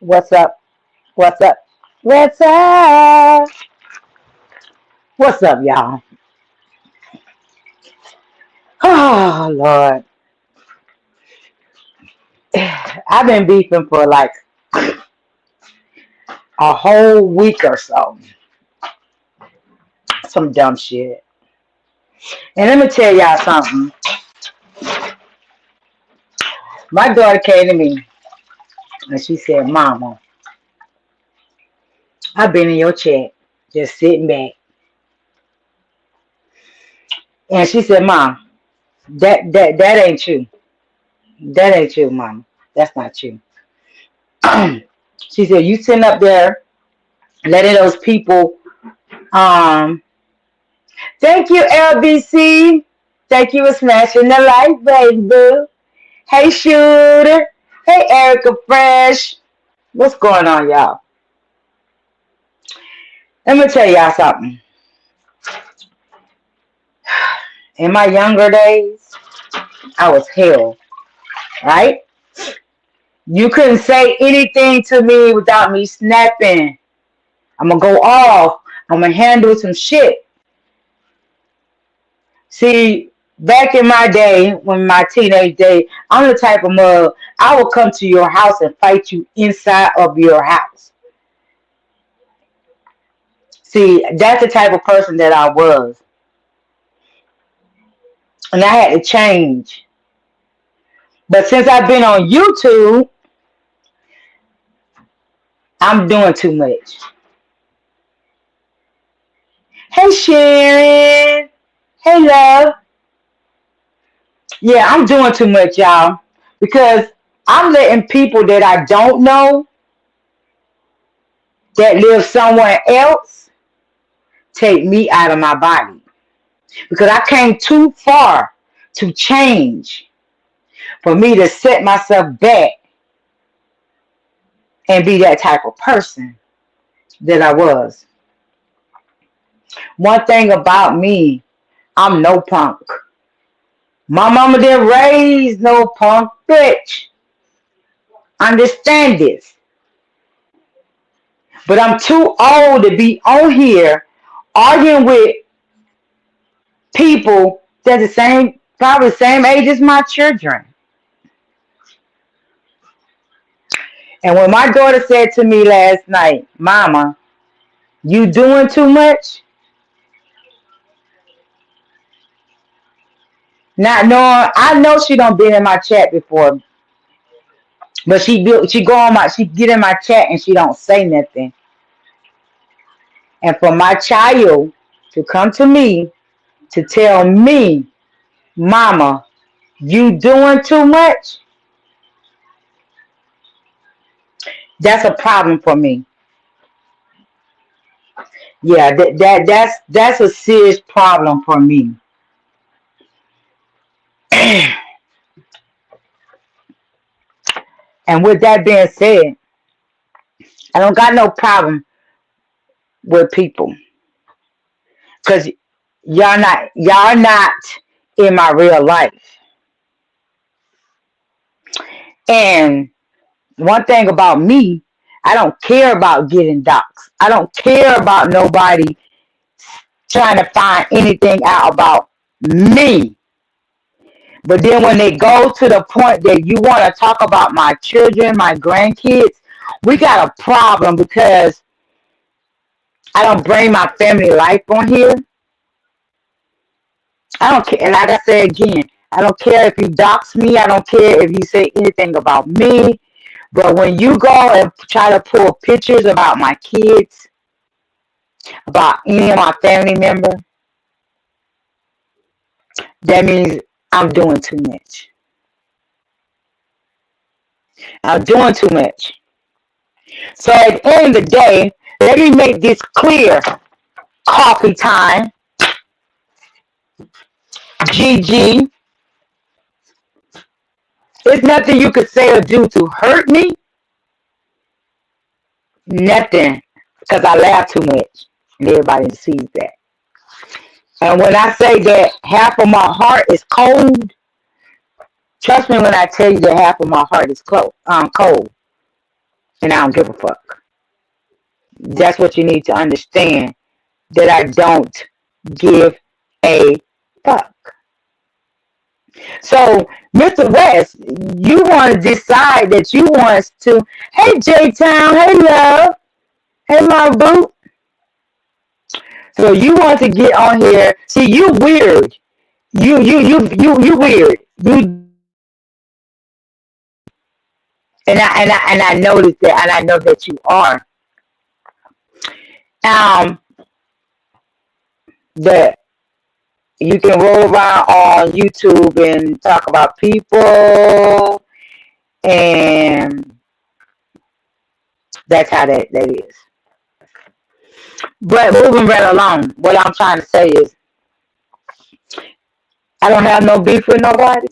What's up? What's up? What's up? What's up, y'all? Oh, Lord. I've been beefing for like a whole week or so. Some dumb shit. And let me tell y'all something. My daughter came to me and she said, Mama, I've been in your chat, just sitting back. And she said, Mom, that ain't you. That ain't you, Mama. That's not you. She said, you sitting up there letting those people um thank you, LBC. Thank you for smashing the like, baby boo. Hey, Shooter. Hey, Erica Fresh. What's going on, y'all? Let me tell y'all something. In my younger days, I was hell, right? You couldn't say anything to me without me snapping. I'm going to go off. I'm going to handle some shit. See, back in my day, when my teenage day, I'm the type of mug, I will come to your house and fight you inside of your house. See, that's the type of person that I was. And I had to change. But since I've been on YouTube, I'm doing too much. Hey, Sharon. Hey, love. Yeah, I'm doing too much, y'all. Because I'm letting people that I don't know, that live somewhere else, take me out of my body. Because I came too far to change for me to set myself back and be that type of person that I was. One thing about me, I'm no punk. My mama didn't raise no punk bitch. Understand this. But I'm too old to be on here arguing with people that's the same, probably the same age as my children. And when my daughter said to me last night, Mama, you doing too much? Not knowing, I know she don't been in my chat before, but she get in my chat and she don't say nothing. And for my child to come to me to tell me, Mama, you doing too much? That's a problem for me. Yeah, that's a serious problem for me. And with that being said, I don't got no problem with people because y'all not in my real life. And one thing about me, I don't care about getting doxxed. I don't care about nobody trying to find anything out about me. But then when they go to the point that you want to talk about my children, my grandkids, we got a problem because I don't bring my family life on here. I don't care. And like I said again, I don't care if you dox me. I don't care if you say anything about me. But when you go and try to pull pictures about my kids, about any of my family members, that means I'm doing too much. I'm doing too much. So at the end of the day, let me make this clear. Coffee time. GG. There's nothing you could say or do to hurt me. Nothing. Because I laugh too much. And everybody sees that. And when I say that half of my heart is cold, trust me when I tell you that half of my heart is cold. and I don't give a fuck. That's what you need to understand. That I don't give a fuck. So, Mr. West, you want to decide that you want to, hey J Town, hey love, hey my boo. So you want to get on here. See, you weird. You weird. You and I noticed that, and I know that you are. Um, that you can roll around on YouTube and talk about people, and that's how that is. But moving right along, what I'm trying to say is, I don't have no beef with nobody,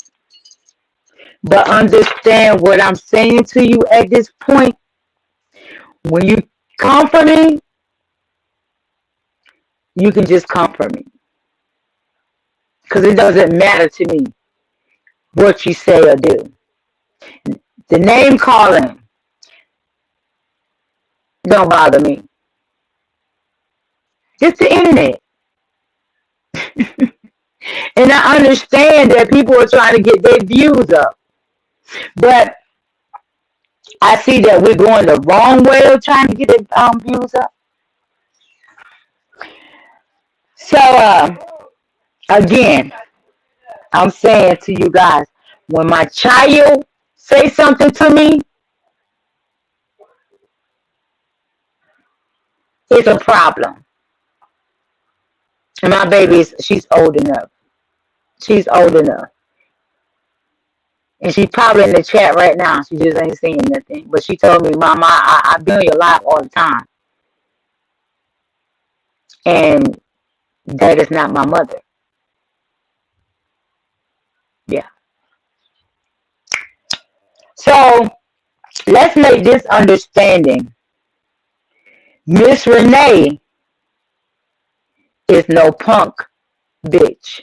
but understand what I'm saying to you at this point. When you comfort me, you can just comfort me. Because it doesn't matter to me what you say or do. The name calling don't bother me. It's the internet. And I understand that people are trying to get their views up. But I see that we're going the wrong way of trying to get their views up. So, again, I'm saying to you guys, when my child say something to me, it's a problem. And my baby she's old enough. She's old enough. And she's probably in the chat right now. She just ain't saying nothing. But she told me, Mama, I be on your live all the time. And that is not my mother. Yeah. So let's make this understanding. Miss Renee is no punk bitch.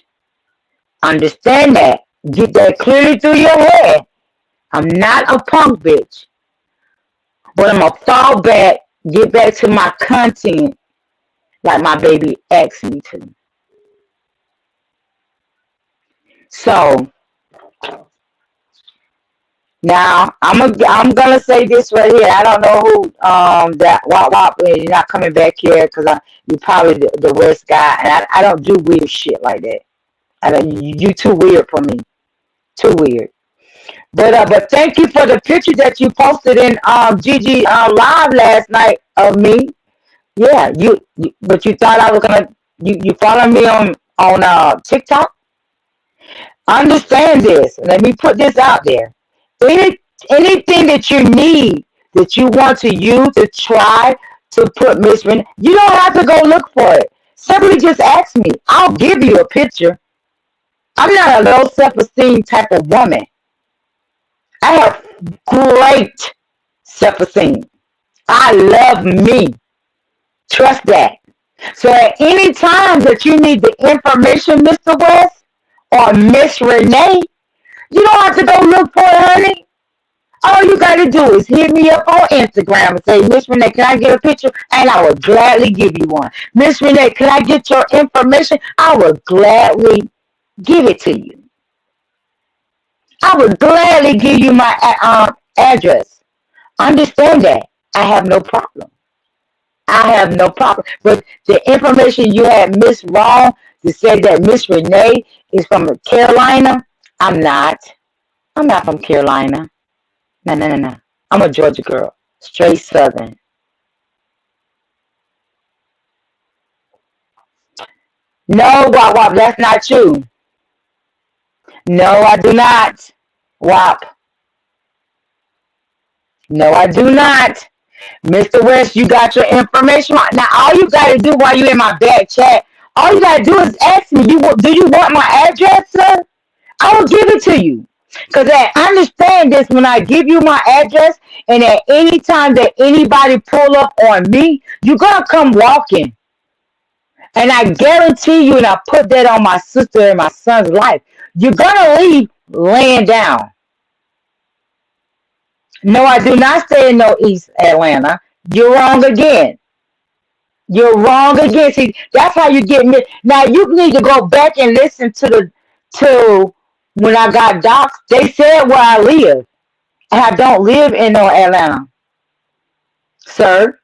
Understand that. Get that clearly through your head. I'm not a punk bitch. But I'm going to fall back, get back to my content like my baby asked me to. So now I'm gonna say this right here. I don't know who that wop you're not coming back here because you're probably the West guy, and I don't do weird shit like that. I don't, you too weird for me, too weird. But thank you for the picture that you posted in Gigi live last night of me. Yeah, you but you thought I was gonna you follow me on TikTok. Understand this. Let me put this out there. Any, anything that you need, that you want to use to try to put Miss Renee, you don't have to go look for it. Simply just ask me. I'll give you a picture. I'm not a low self-esteem type of woman. I have great self-esteem. I love me. Trust that. So at any time that you need the information, Mr. West or Miss Renee, you don't have to go look for it, honey. All you got to do is hit me up on Instagram and say, Miss Renee, can I get a picture? And I will gladly give you one. Miss Renee, can I get your information? I will gladly give it to you. I would gladly give you my address. Understand that. I have no problem. I have no problem. But the information you had Miss Wrong to say that Miss Renee is from Carolina, I'm not. I'm not from Carolina. No, no, no, no. I'm a Georgia girl. Straight Southern. No, Wop Wop, that's not you. No, I do not. Wop. No, I do not. Mr. West, you got your information. Now, all you got to do while you in my back chat, all you got to do is ask me, do you want my address, sir? I will give it to you. Because I understand this when I give you my address, and at any time that anybody pull up on me, you're going to come walking. And I guarantee you, and I put that on my sister and my son's life, you're going to leave laying down. No, I do not stay in no East Atlanta. You're wrong again. You're wrong again. See, that's how you get me. Now you need to go back and listen to when I got docs. They said where I live, and I don't live in no Atlanta, sir.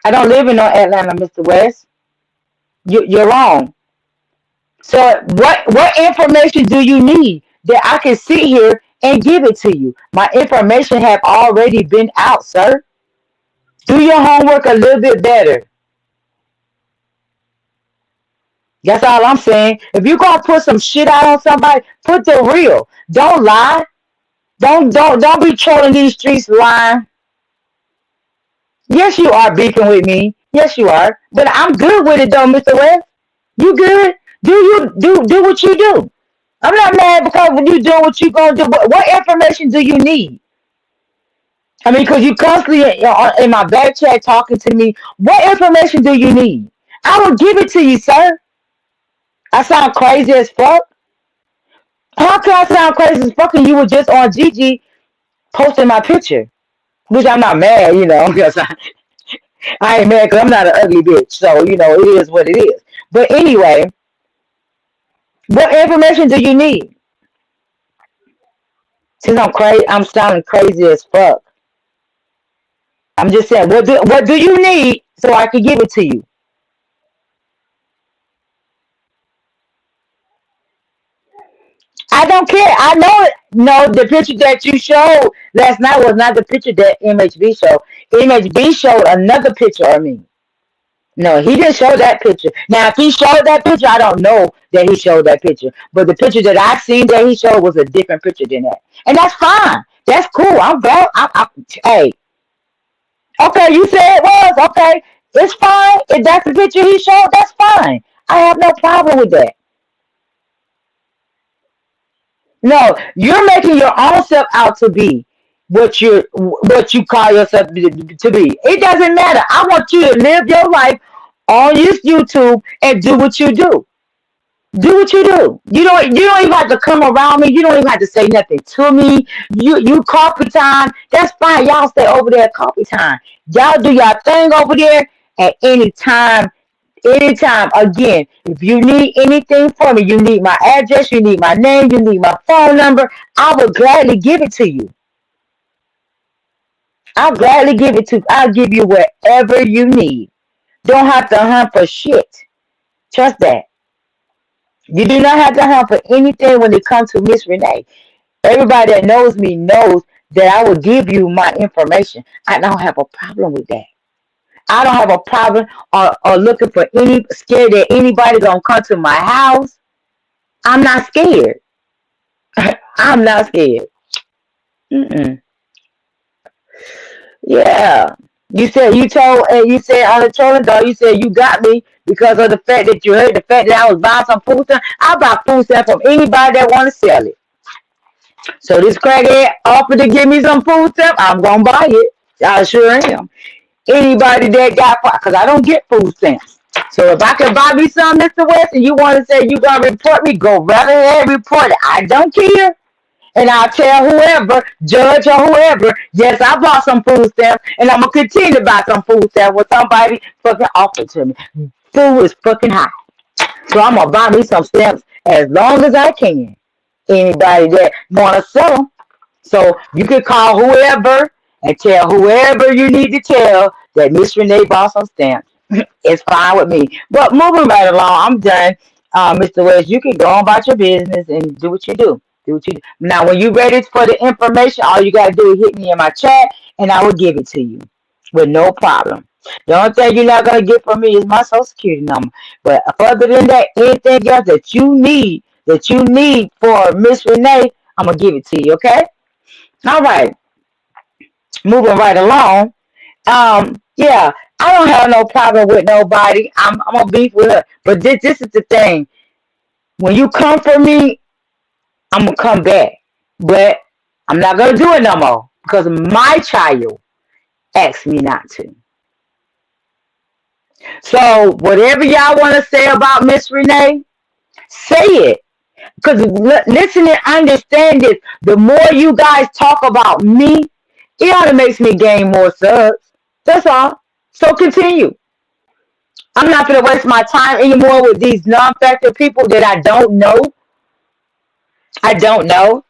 I don't live in no Atlanta, Mr. West. You're wrong. So what information do you need that I can sit here and give it to you? My information have already been out, sir. Do your homework a little bit better. That's all I'm saying. If you gonna put some shit out on somebody, put the real. Don't lie. Don't be trolling these streets lying. Yes, you are beefing with me. Yes, you are. But I'm good with it though, Mr. West. You good? Do what you do. I'm not mad because when you do what you gonna do. What information do you need? I mean, because you constantly in my back chat talking to me. What information do you need? I will give it to you, sir. I sound crazy as fuck. How can I sound crazy as fuck and you were just on Gigi posting my picture? Which I'm not mad, because I ain't mad because I'm not an ugly bitch. So, it is what it is. But anyway, what information do you need? Since I'm sounding crazy as fuck. I'm just saying, what do you need so I can give it to you? I don't care. I know it. No, the picture that you showed last night was not the picture that MHB showed. MHB showed another picture of me. No, he didn't show that picture. Now, if he showed that picture, I don't know that he showed that picture. But the picture that I seen that he showed was a different picture than that, and that's fine. That's cool. I'm glad. Hey, okay, you said it was okay. It's fine. If that's the picture he showed, that's fine. I have no problem with that. No, you're making your own self out to be what you call yourself to be. It doesn't matter. I want you to live your life on this YouTube and do what you do. Do what you do. You don't even have to come around me. You don't even have to say nothing to me. You coffee time. That's fine. Y'all stay over there at coffee time. Y'all do your thing over there at any time. Anytime. Again, if you need anything from me, you need my address, you need my name, you need my phone number, I will gladly give it to you. I'll gladly give it to you. I'll give you whatever you need. Don't have to hunt for shit. Trust that. You do not have to hunt for anything when it comes to Miss Renee. Everybody that knows me knows that I will give you my information. I don't have a problem with that. I don't have a problem or looking for scared that anybody gonna come to my house. I'm not scared. I'm not scared. Mm-mm. Yeah. You said on the trolling dog, you said you got me because of the fact that you heard the fact that I was buying some food stamps. I buy food stamps from anybody that want to sell it. So this crackhead offered to give me some food stamp, I'm gonna buy it. I sure am. Anybody that got, because I don't get food stamps. So if I can buy me some, Mr. West, and you want to say you gonna report me, go right ahead, report it. I don't care. And I'll tell whoever, judge or whoever, yes, I bought some food stamps, and I'm gonna continue to buy some food stamps when somebody fucking offered to me. Food is fucking high. So I'm gonna buy me some stamps as long as I can. Anybody that wanna sell them. So you can call whoever and tell whoever you need to tell that Miss Renee bought some stamps. It's fine with me. But moving right along, I'm done. Mr. West, you can go on about your business and do what you do. Do what you do. Now, when you're ready for the information, all you got to do is hit me in my chat and I will give it to you with no problem. The only thing you're not going to get from me is my social security number. But other than that, anything else that you need for Miss Renee, I'm going to give it to you, okay? All right, moving right along. Yeah, I don't have no problem with nobody. I'm gonna beef with her, but this is the thing. When you come for me, I'm gonna come back, but I'm not gonna do it no more because my child asked me not to. So whatever y'all want to say about Miss Renee, say it. Because listen and understand this. The more you guys talk about me, It only makes me gain more subs. That's all. So continue. I'm not gonna waste my time anymore with these non-factor people that I don't know. I don't know.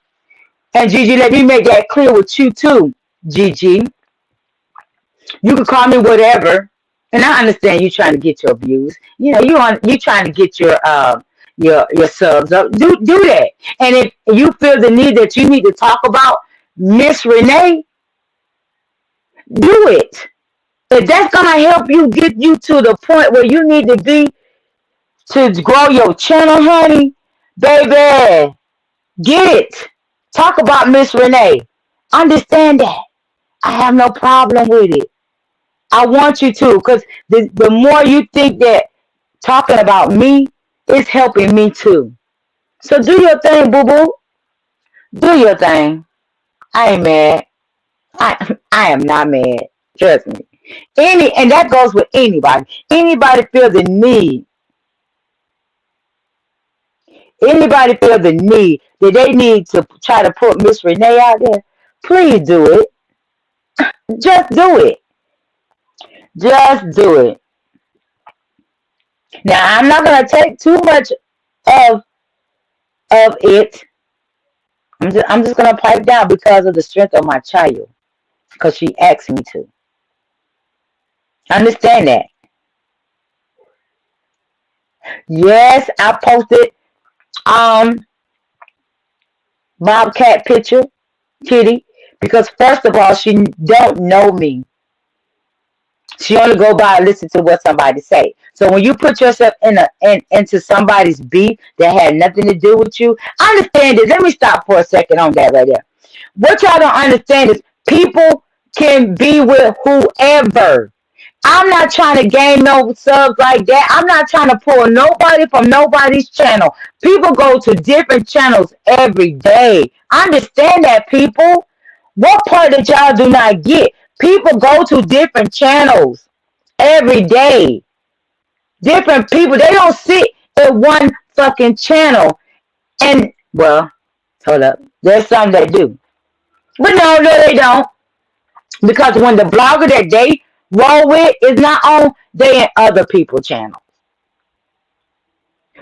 And Gigi, let me make that clear with you too, Gigi. You can call me whatever, and I understand you trying to get your views. You know, you trying to get your subs up. Do that. And if you feel the need that you need to talk about Miss Renee, do it. If that's gonna help you get you to the point where you need to be to grow your channel, honey, baby, get it. Talk about Miss Renee. Understand that. I have no problem with it. I want you to, because the more you think that talking about me is helping me too. So do your thing, boo boo. Do your thing. I ain't mad. I am not mad. Trust me. And that goes with anybody. Anybody feel the need. Anybody feel the need that they need to try to put Miss Renee out there? Please do it. Just do it. Just do it. Now I'm not gonna take too much of it. I'm just gonna pipe down because of the strength of my child. Because she asked me to. Understand that. Yes, I posted um Bobcat picture, Kitty, because first of all, she don't know me. She only go by and listen to what somebody say. So when you put yourself into somebody's beef that had nothing to do with you, understand it. Let me stop for a second on that right there. What y'all don't understand is people can be with whoever. I'm not trying to gain no subs like that. I'm not trying to pull nobody from nobody's channel. People go to different channels every day. Understand that, people. What part that y'all do not get? People go to different channels every day. Different people. They don't sit in one fucking channel. And, well, hold up. There's some that do. But no, they don't. Because when the blogger that they roll with is not on, they in other people's channels.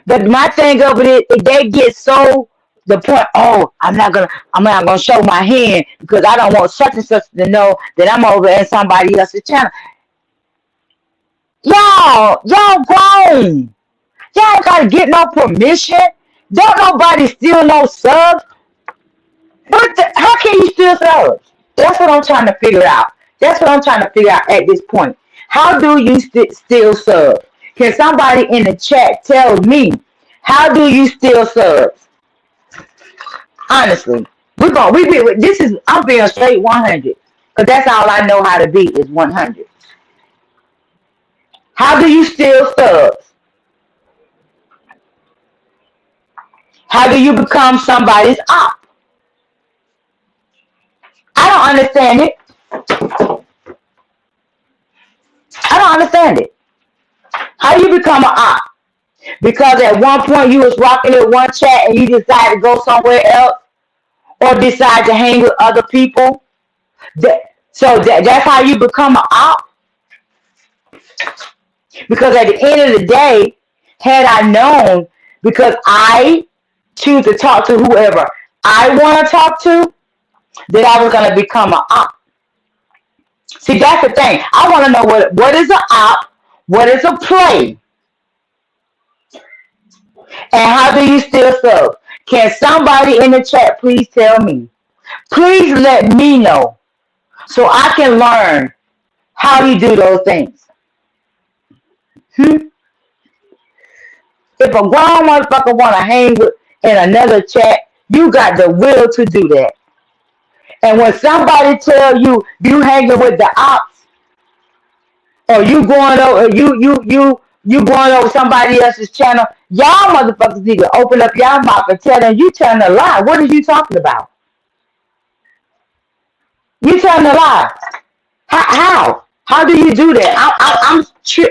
But my thing of it is, they get so the point. Oh, I'm not gonna show my hand because I don't want such and such to know that I'm over in somebody else's channel. Y'all grown. Y'all gotta get no permission. Don't nobody steal no subs. How can you steal subs? That's what I'm trying to figure out. That's what I'm trying to figure out at this point. How do you steal subs? Can somebody in the chat tell me how do you steal subs? Honestly, I'm being straight 100 because that's all I know how to be is 100. How do you steal subs? How do you become somebody's op? I don't understand it. I don't understand it. How do you become an op? Because at one point you was rocking in one chat and you decided to go somewhere else or decide to hang with other people. That's how you become an op. Because at the end of the day, had I known, because I choose to talk to whoever I want to talk to, that I was going to become an op. See, that's the thing. I want to know what is an op, what is a play, and how do you steal subs? Can somebody in the chat please tell me? Please let me know so I can learn how you do those things. If a grown motherfucker want to hang with in another chat, you got the will to do that. And when somebody tell you hanging with the ops, or you going over you going over somebody else's channel, y'all motherfuckers need to open up y'all mouth and tell them you telling a lie. What are you talking about? You telling a lie. How? How do you do that?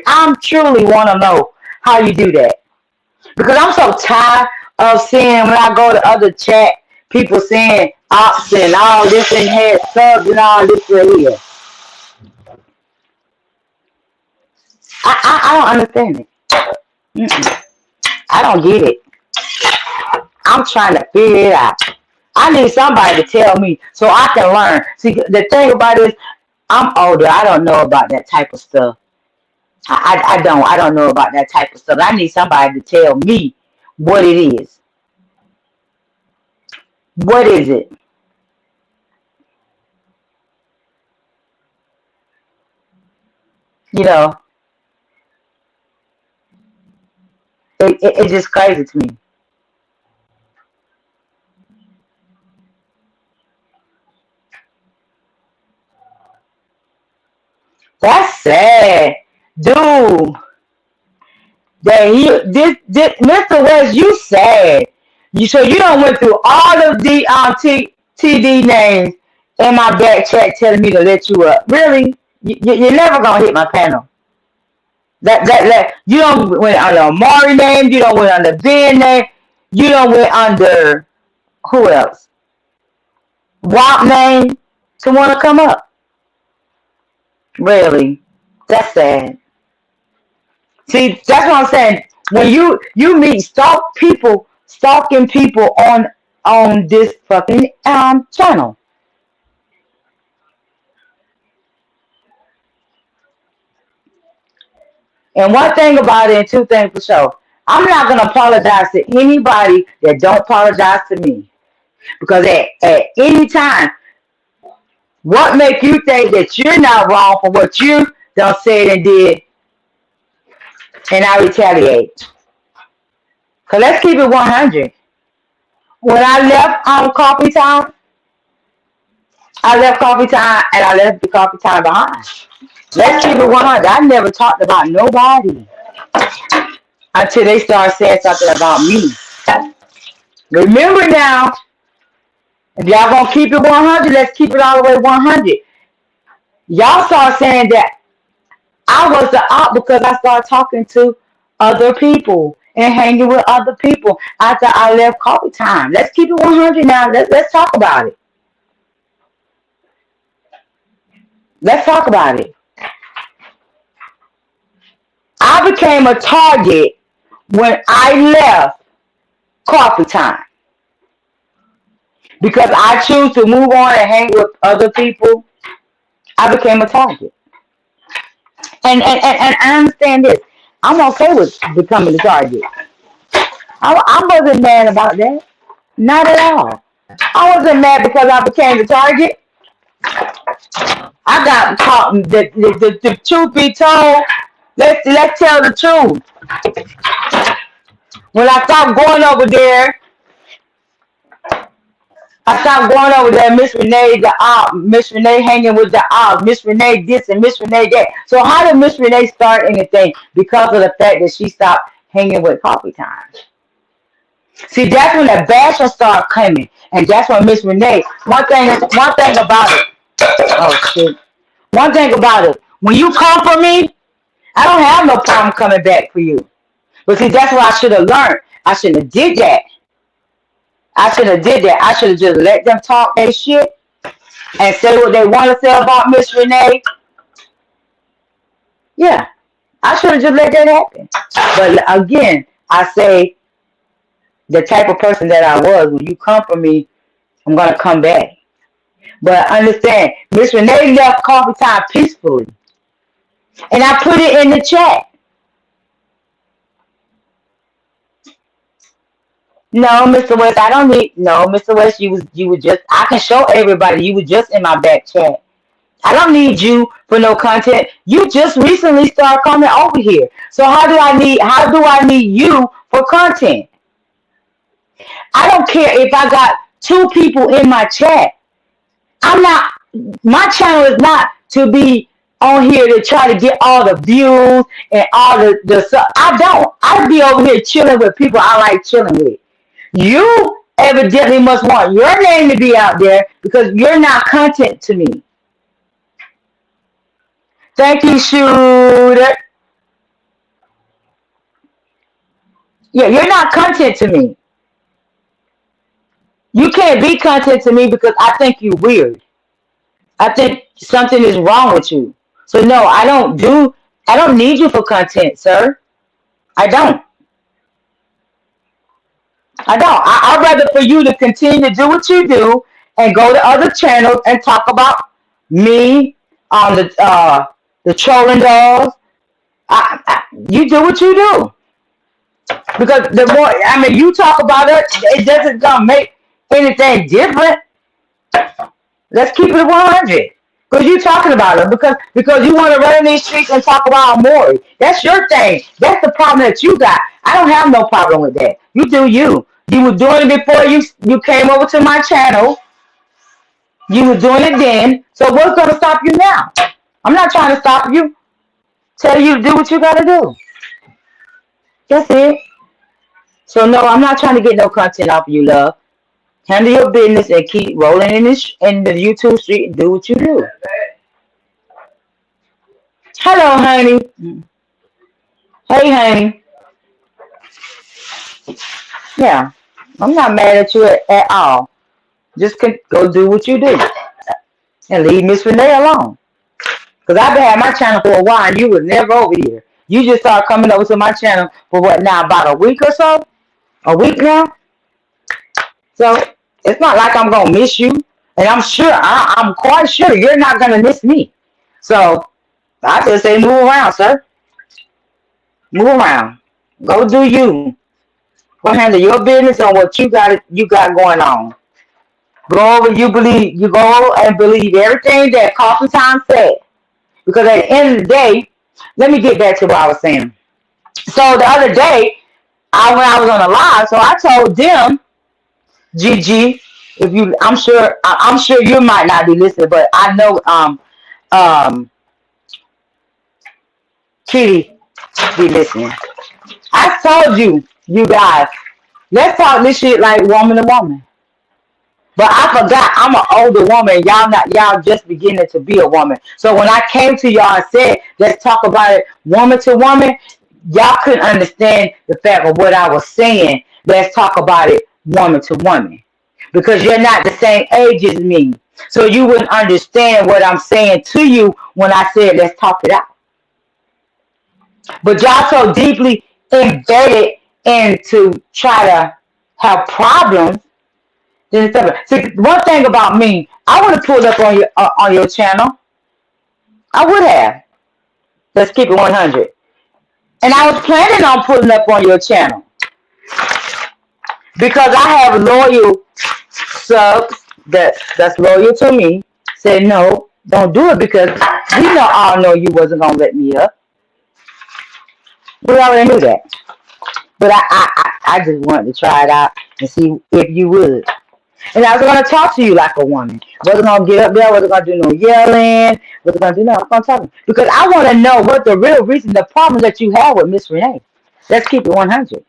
I'm truly want to know how you do that. Because I'm so tired of seeing when I go to other chat, people saying, ops and all this and had subs and all this right here. I don't understand it. Mm-mm. I don't get it. I'm trying to figure it out. I need somebody to tell me so I can learn. See, the thing about it is, I'm older. I don't know about that type of stuff. I don't know about that type of stuff. I need somebody to tell me what it is. What is it? You know, it's just crazy to me. That's sad, dude. That this Mr. West, you sad. You don't went through all of the TD names in my back chat telling me to let you up. Really? You're never gonna hit my panel. That you don't went under Amari name. You don't went under Ben name. You don't went under who else? WAP name to want to come up. Really? That's sad. See, that's what I'm saying. When you meet stalking people on this fucking channel. And one thing about it, and two things for sure, I'm not gonna apologize to anybody that don't apologize to me. Because at any time, what make you think that you're not wrong for what you done said and did, and I retaliate? Cause let's keep it 100. When I left coffee time, I left coffee time and I left the coffee time behind. Let's keep it 100. I never talked about nobody until they start saying something about me. Remember now, if y'all gonna keep it 100, let's keep it all the way 100. Y'all start saying that I was the op because I started talking to other people and hanging with other people after I left coffee time. Let's keep it 100 now. Let's talk about it. Let's talk about it. I became a target when I left coffee time because I choose to move on and hang with other people. I became a target. And I understand this. I'm okay with becoming a target. I wasn't mad about that. Not at all. I wasn't mad because I became the target. I got caught. The truth be told, let's tell the truth. When I stopped going over there, I stopped going over there. Miss Renee, the op, Miss Renee hanging with the op, Miss Renee this and Miss Renee that. So how did Miss Renee start anything? Because of the fact that she stopped hanging with coffee time. See, that's when the bashing started coming, and that's when Miss Renee. One thing about it. Oh shit. One thing about it. When you come for me, I don't have no problem coming back for you. But see, that's what I should have learned. I should have did that. I should have did that. I should have just let them talk their shit and say what they want to say about Miss Renee. Yeah, I should have just let that happen. But again, I say the type of person that I was. When you come for me, I'm gonna come back. But understand, Miss Renee left coffee time peacefully, and I put it in the chat. No, Mr. West, I don't need. No, Mr. West, you was just. I can show everybody you were just in my back chat. I don't need you for no content. You just recently started coming over here. So how do I need you for content? I don't care if I got two people in my chat. I'm not my channel is not to be on here to try to get all the views and all the stuff. I don't. I be over here chilling with people I like chilling with. You evidently must want your name to be out there because you're not content to me. Thank you, Shooter. Yeah, you're not content to me. You can't be content to me because I think you weird. I think something is wrong with you. So no, I don't need you for content, sir. I don't. I don't. I'd rather for you to continue to do what you do and go to other channels and talk about me on the trolling dolls. You do what you do because the more I mean you talk about it doesn't gonna make anything different. Let's keep it 100. Because you talking about it because you want to run in these streets and talk about Maury. That's your thing. That's the problem that you got. I don't have no problem with that. You do you. You were doing it before you came over to my channel. You were doing it then. So what's gonna stop you now? I'm not trying to stop you. Tell you to do what you gotta do. That's it. So no, I'm not trying to get no content off of you, love. Handle your business and keep rolling in the YouTube street and do what you do. Hello, honey. Hey, honey. Yeah, I'm not mad at you at all. Just go do what you do and leave Miss Renee alone. Because I've been had my channel for a while and you was never over here. You just started coming over to my channel for what now, about a week or so? A week now? So it's not like I'm going to miss you. And I'm quite sure you're not going to miss me. So I just say move around, sir. Move around. Go do you. Go handle your business on what you got going on. Go over you go and believe everything that Coffee Time said. Because at the end of the day, let me get back to what I was saying. So the other day, when I was on a live, so I told them, Gigi, if you I'm sure you might not be listening, but I know um Kitty be listening. I told you guys, let's talk this shit like woman to woman. But I forgot I'm an older woman. Y'all just beginning to be a woman. So when I came to y'all and said, let's talk about it woman to woman, y'all couldn't understand the fact of what I was saying. Let's talk about it woman to woman. Because you're not the same age as me. So you wouldn't understand what I'm saying to you when I said let's talk it out. But y'all so deeply embedded into try to have problems. See, one thing about me, I would have pulled up on your channel. I would have. Let's keep it 100. And I was planning on pulling up on your channel because I have loyal subs that's loyal to me. Said no, don't do it because we all know you wasn't gonna let me up. We already knew that. But I just wanted to try it out and see if you would. And I was going to talk to you like a woman. Wasn't going to get up there. Wasn't going to do no yelling. Wasn't going to do no. I'm going to talk to you. Because I want to know what the real reason, the problem that you have with Miss Renee. Let's keep it 100.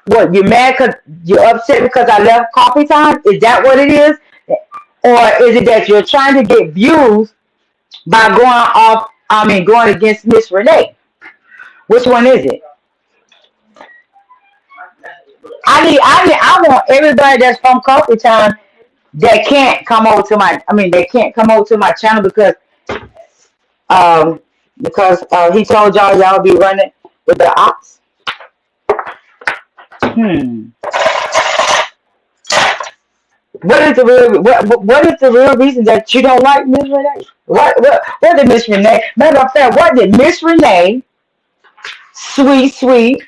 What, you're mad because you're upset because I left Coffee Time? Is that what it is? Or is it that you're trying to get views by going against Miss Renee? Which one is it? I want everybody that's from Coffee Time that can't come over to my channel because he told y'all be running with the ops. What is the real reason that you don't like Miss Renee? What did Miss Renee? Matter of fact, what did Miss Renee, sweet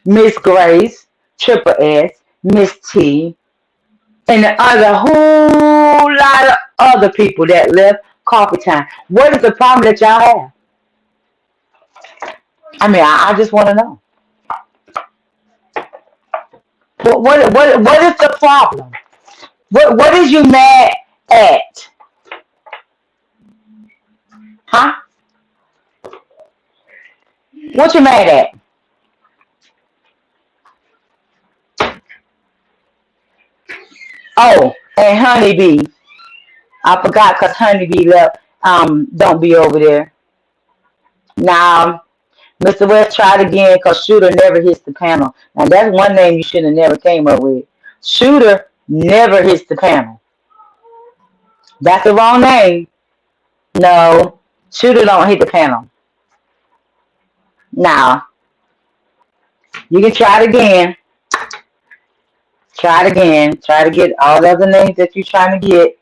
Miss Grace, Triple S, Miss T, and the other whole lot of other people that left Coffee Time? What is the problem that y'all have? I mean, I just want to know. What is the problem? What is you mad at? Huh? What you mad at? Oh, and Honeybee. I forgot because Honeybee left. Don't be over there. Now, Mr. West tried again because Shooter never hits the panel. Now, that's one name you should have never came up with. Shooter never hits the panel. That's the wrong name. No, Shooter don't hit the panel. Now, you can try it again. Try it again. Try to get all the other names that you're trying to get.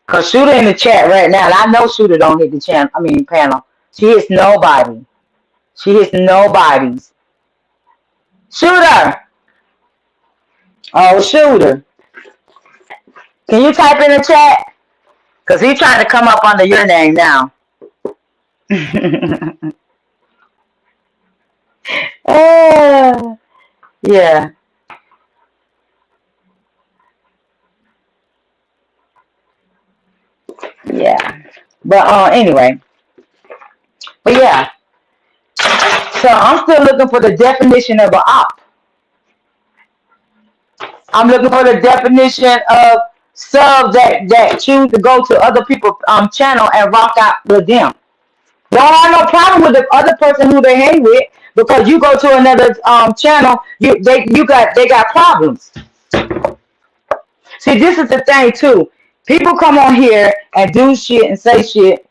Cause Shooter in the chat right now, and I know Shooter don't hit the channel. I mean panel. She hits nobody. She hits nobody's. Shooter. Oh, Shooter. Can you type in the chat? Cause he's trying to come up under your name now. uh, yeah. Yeah. But anyway. But yeah. So I'm still looking for the definition of an op. I'm looking for the definition of subs that choose to go to other people's channel and rock out with them. Don't have no problem with the other person who they hang with because you go to another channel, they got problems. See, this is the thing too. People come on here and do shit and say shit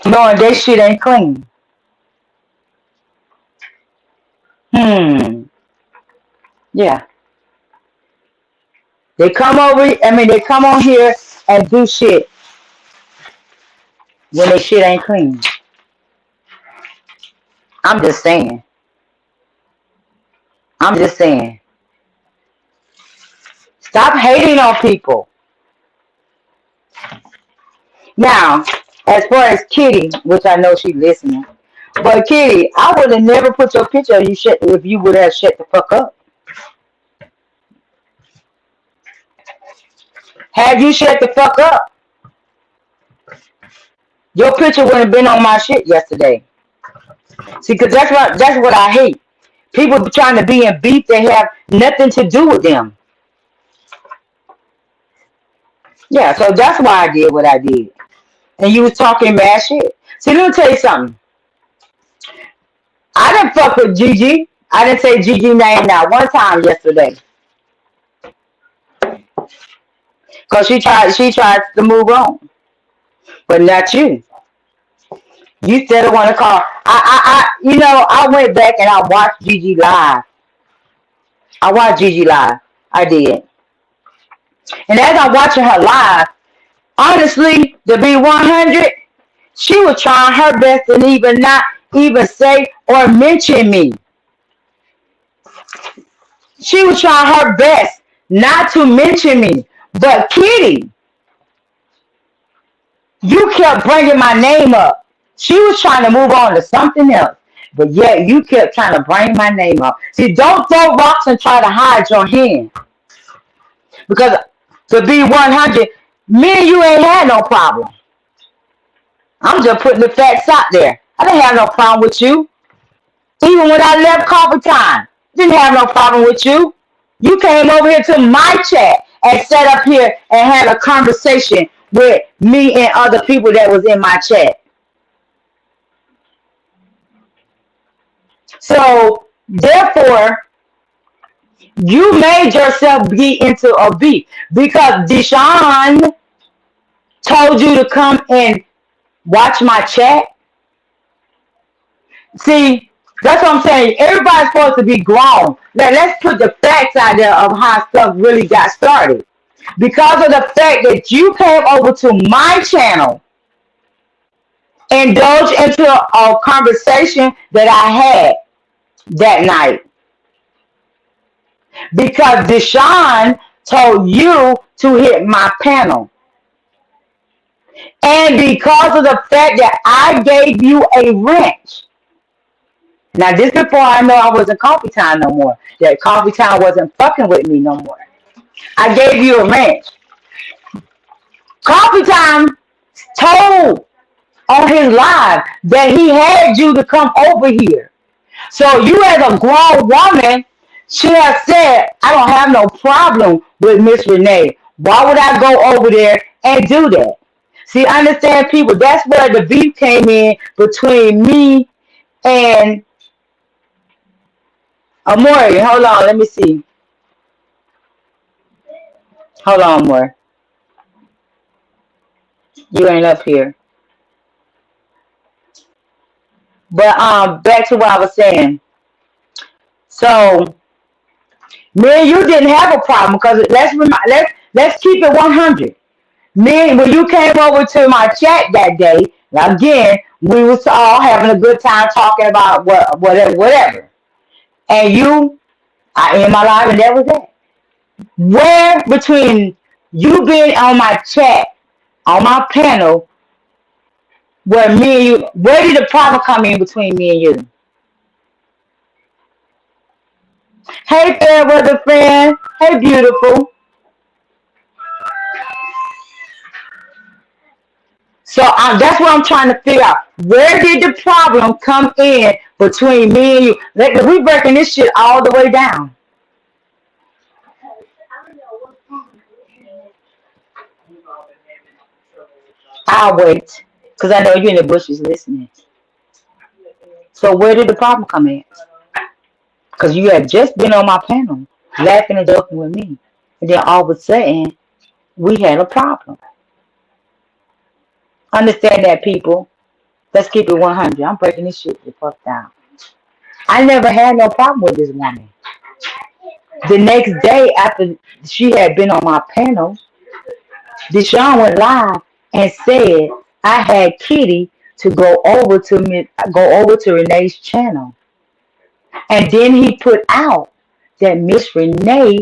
knowing their shit ain't clean. Yeah. They come on here and do shit when their shit ain't clean. I'm just saying. I'm just saying. Stop hating on people. Now, as far as Kitty, which I know she's listening, but Kitty, I would have never put your picture of you shut if you would have shut the fuck up. Had you shut the fuck up, your picture wouldn't have been on my shit yesterday. See, because that's what I hate. People trying to be in beef that have nothing to do with them. Yeah, so that's why I did what I did. And you was talking mad shit. See, let me tell you something. I didn't fuck with Gigi. I didn't say Gigi name now one time yesterday. Cause she tried to move on. But not you. You still want to call. I went back and I watched Gigi live. I watched Gigi live. I did. And as I'm watching her live, honestly, to be 100, she was trying her best and even not even say or mention me. She was trying her best not to mention me. But Kitty, you kept bringing my name up. She was trying to move on to something else. But yet you kept trying to bring my name up. See, don't throw rocks and try to hide your hand. Because to be 100, me and you ain't had no problem. I'm just putting the facts out there. I didn't have no problem with you. Even when I left coffee time, didn't have no problem with you. You came over here to my chat and sat up here and had a conversation with me and other people that was in my chat. So, therefore, you made yourself get into a beef because Deshaun told you to come and watch my chat. See, that's what I'm saying. Everybody's supposed to be grown. Now, let's put the facts out there of how stuff really got started. Because of the fact that you came over to my channel, indulged into a conversation that I had that night. Because Deshaun told you to hit my panel. And because of the fact that I gave you a wrench. Now, this before I know I wasn't coffee time no more. That coffee time wasn't fucking with me no more. I gave you a wrench. Coffee time told on his live that he had you to come over here. So you as a grown woman should have said, I don't have no problem with Miss Renee. Why would I go over there and do that? See, understand people, that's where the beef came in between me and Amori. Hold on, let me see. Hold on, more. You ain't up here. But back to what I was saying. So me and you didn't have a problem because let's keep it 100. Me, when you came over to my chat that day, again, we was all having a good time talking about whatever. And you, I in my life, and that was it. Where between you being on my chat, on my panel, where me and you, where did the problem come in between me and you? Hey, fair weather friend. Hey, beautiful. So that's what I'm trying to figure out. Where did the problem come in between me and you? We breaking this shit all the way down. I'll wait because I know you're in the bushes listening. So where did the problem come in? Because you had just been on my panel laughing and joking with me. And then all of a sudden, we had a problem. Understand that, people. Let's keep it 100. I'm breaking this shit the fuck down. I never had no problem with this woman. The next day after she had been on my panel, Deshaun went live and said I had Kitty to go over to Renee's channel. And then he put out that Miss Renee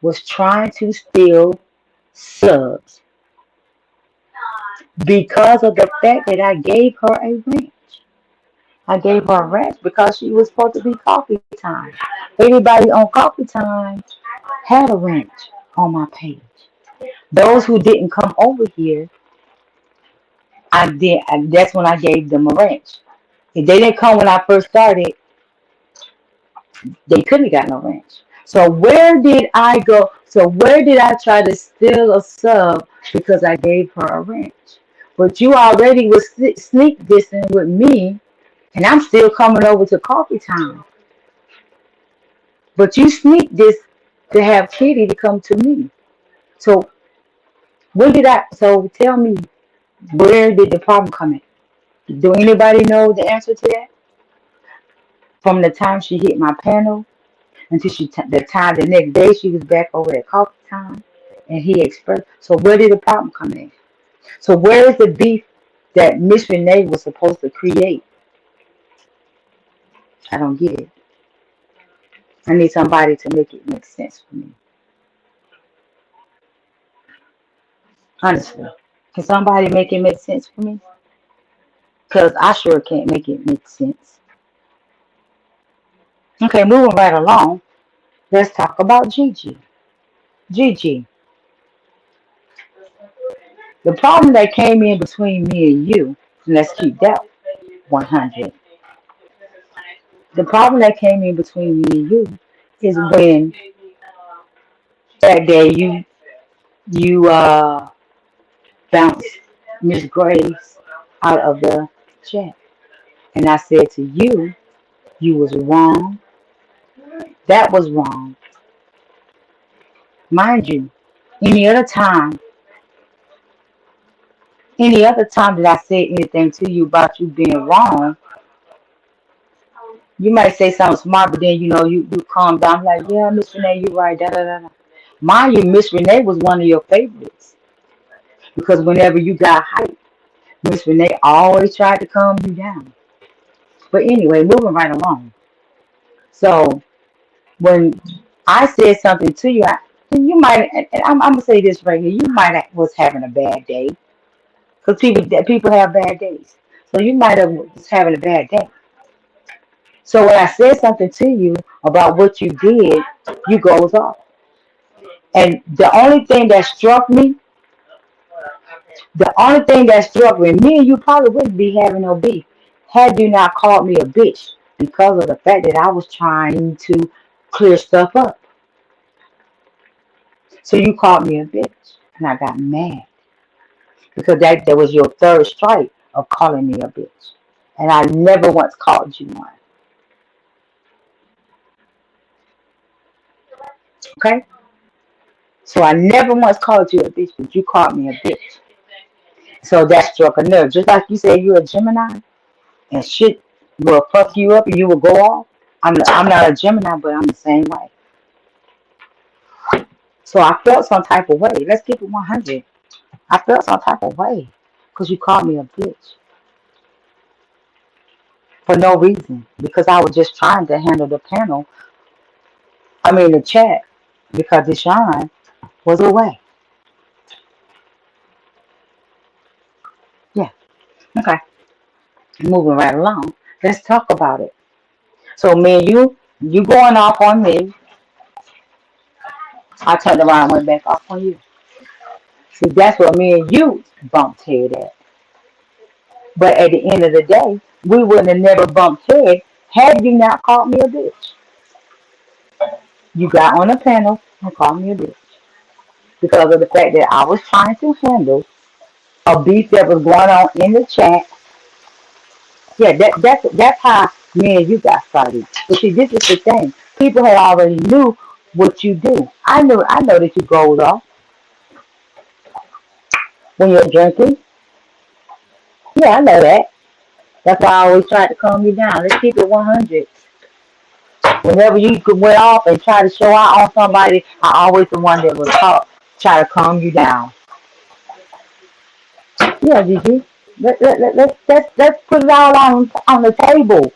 was trying to steal subs because of the fact that I gave her a wrench. I gave her a wrench because she was supposed to be coffee time. Everybody on coffee time had a wrench on my page. Those who didn't come over here, I did. That's when I gave them a wrench. If they didn't come when I first started, they couldn't have got no wrench. So where did I go? So where did I try to steal a sub because I gave her a wrench? But you already was sneak dissing with me, and I'm still coming over to coffee time. But you sneak this to have Kitty to come to me. So when did I? So tell me, where did the problem come in? Do anybody know the answer to that? From the time she hit my panel until the next day she was back over at coffee time, and he expressed. So where did the problem come in? So where is the beef that Miss Renee was supposed to create? I don't get it. I need somebody to make it make sense for me. Honestly, can somebody make it make sense for me? Because I sure can't make it make sense. Okay, moving right along. Let's talk about Gigi. Gigi, the problem that came in between me and you, and let's keep that 100. The problem that came in between me and you is when that day you bounced Miss Graves out of the chat, and I said to you, you was wrong. That was wrong, mind you. Any other time, any other time that I said anything to you about you being wrong, you might say something smart, but then you calm down. I'm like, yeah, Miss Renee, you're right. Da da da da. Mind you, Miss Renee was one of your favorites because whenever you got hyped, Miss Renee always tried to calm you down. But anyway, moving right along. So when I said something to you, you might. And I'm gonna say this right here. You might have was having a bad day because people have bad days. So you might have was having a bad day. So when I said something to you about what you did, you goes off. And the only thing that struck me and you probably wouldn't be having no beef had you not called me a bitch because of the fact that I was trying to clear stuff up. So you called me a bitch, and I got mad because that was your third strike of calling me a bitch, and I never once called you one. Okay, So I never once called you a bitch, but you called me a bitch. So that struck a nerve. Just like you said you're a Gemini and shit will fuck you up and you will go off. I'm not a Gemini, but I'm the same way. So I felt some type of way. Let's keep it 100. I felt some type of way because you called me a bitch for no reason. Because I was just trying to handle the panel. I mean the chat because Deshaun was away. Yeah. Okay. Moving right along. Let's talk about it. So me and you going off on me. I turned around and went back off on you. See, that's what me and you bumped head at. But at the end of the day, we wouldn't have never bumped head had you not called me a bitch. You got on the panel and called me a bitch because of the fact that I was trying to handle a beef that was going on in the chat. Yeah, that's how me and you got started. But see, this is the thing. People had already knew what you do. I know that you goes off when you're drinking. Yeah, I know that. That's why I always try to calm you down. Let's keep it 100. Whenever you went off and try to show out on somebody, I always the one that was taught try to calm you down. Yeah, Gigi. Let's put it all on the table.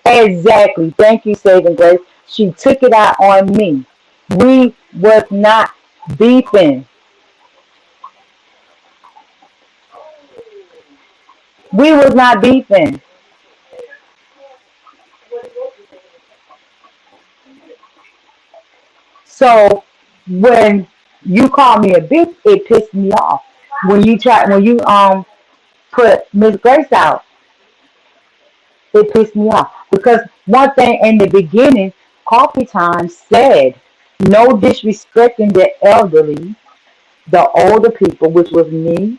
Exactly. Thank you, Saving Grace. She took it out on me. We was not beefing. We was not beefing. So when you called me a bitch, it pissed me off. When you put Miss Grace out, it pissed me off. Because one thing in the beginning, Coffee Time said no disrespecting the elderly, the older people, which was me,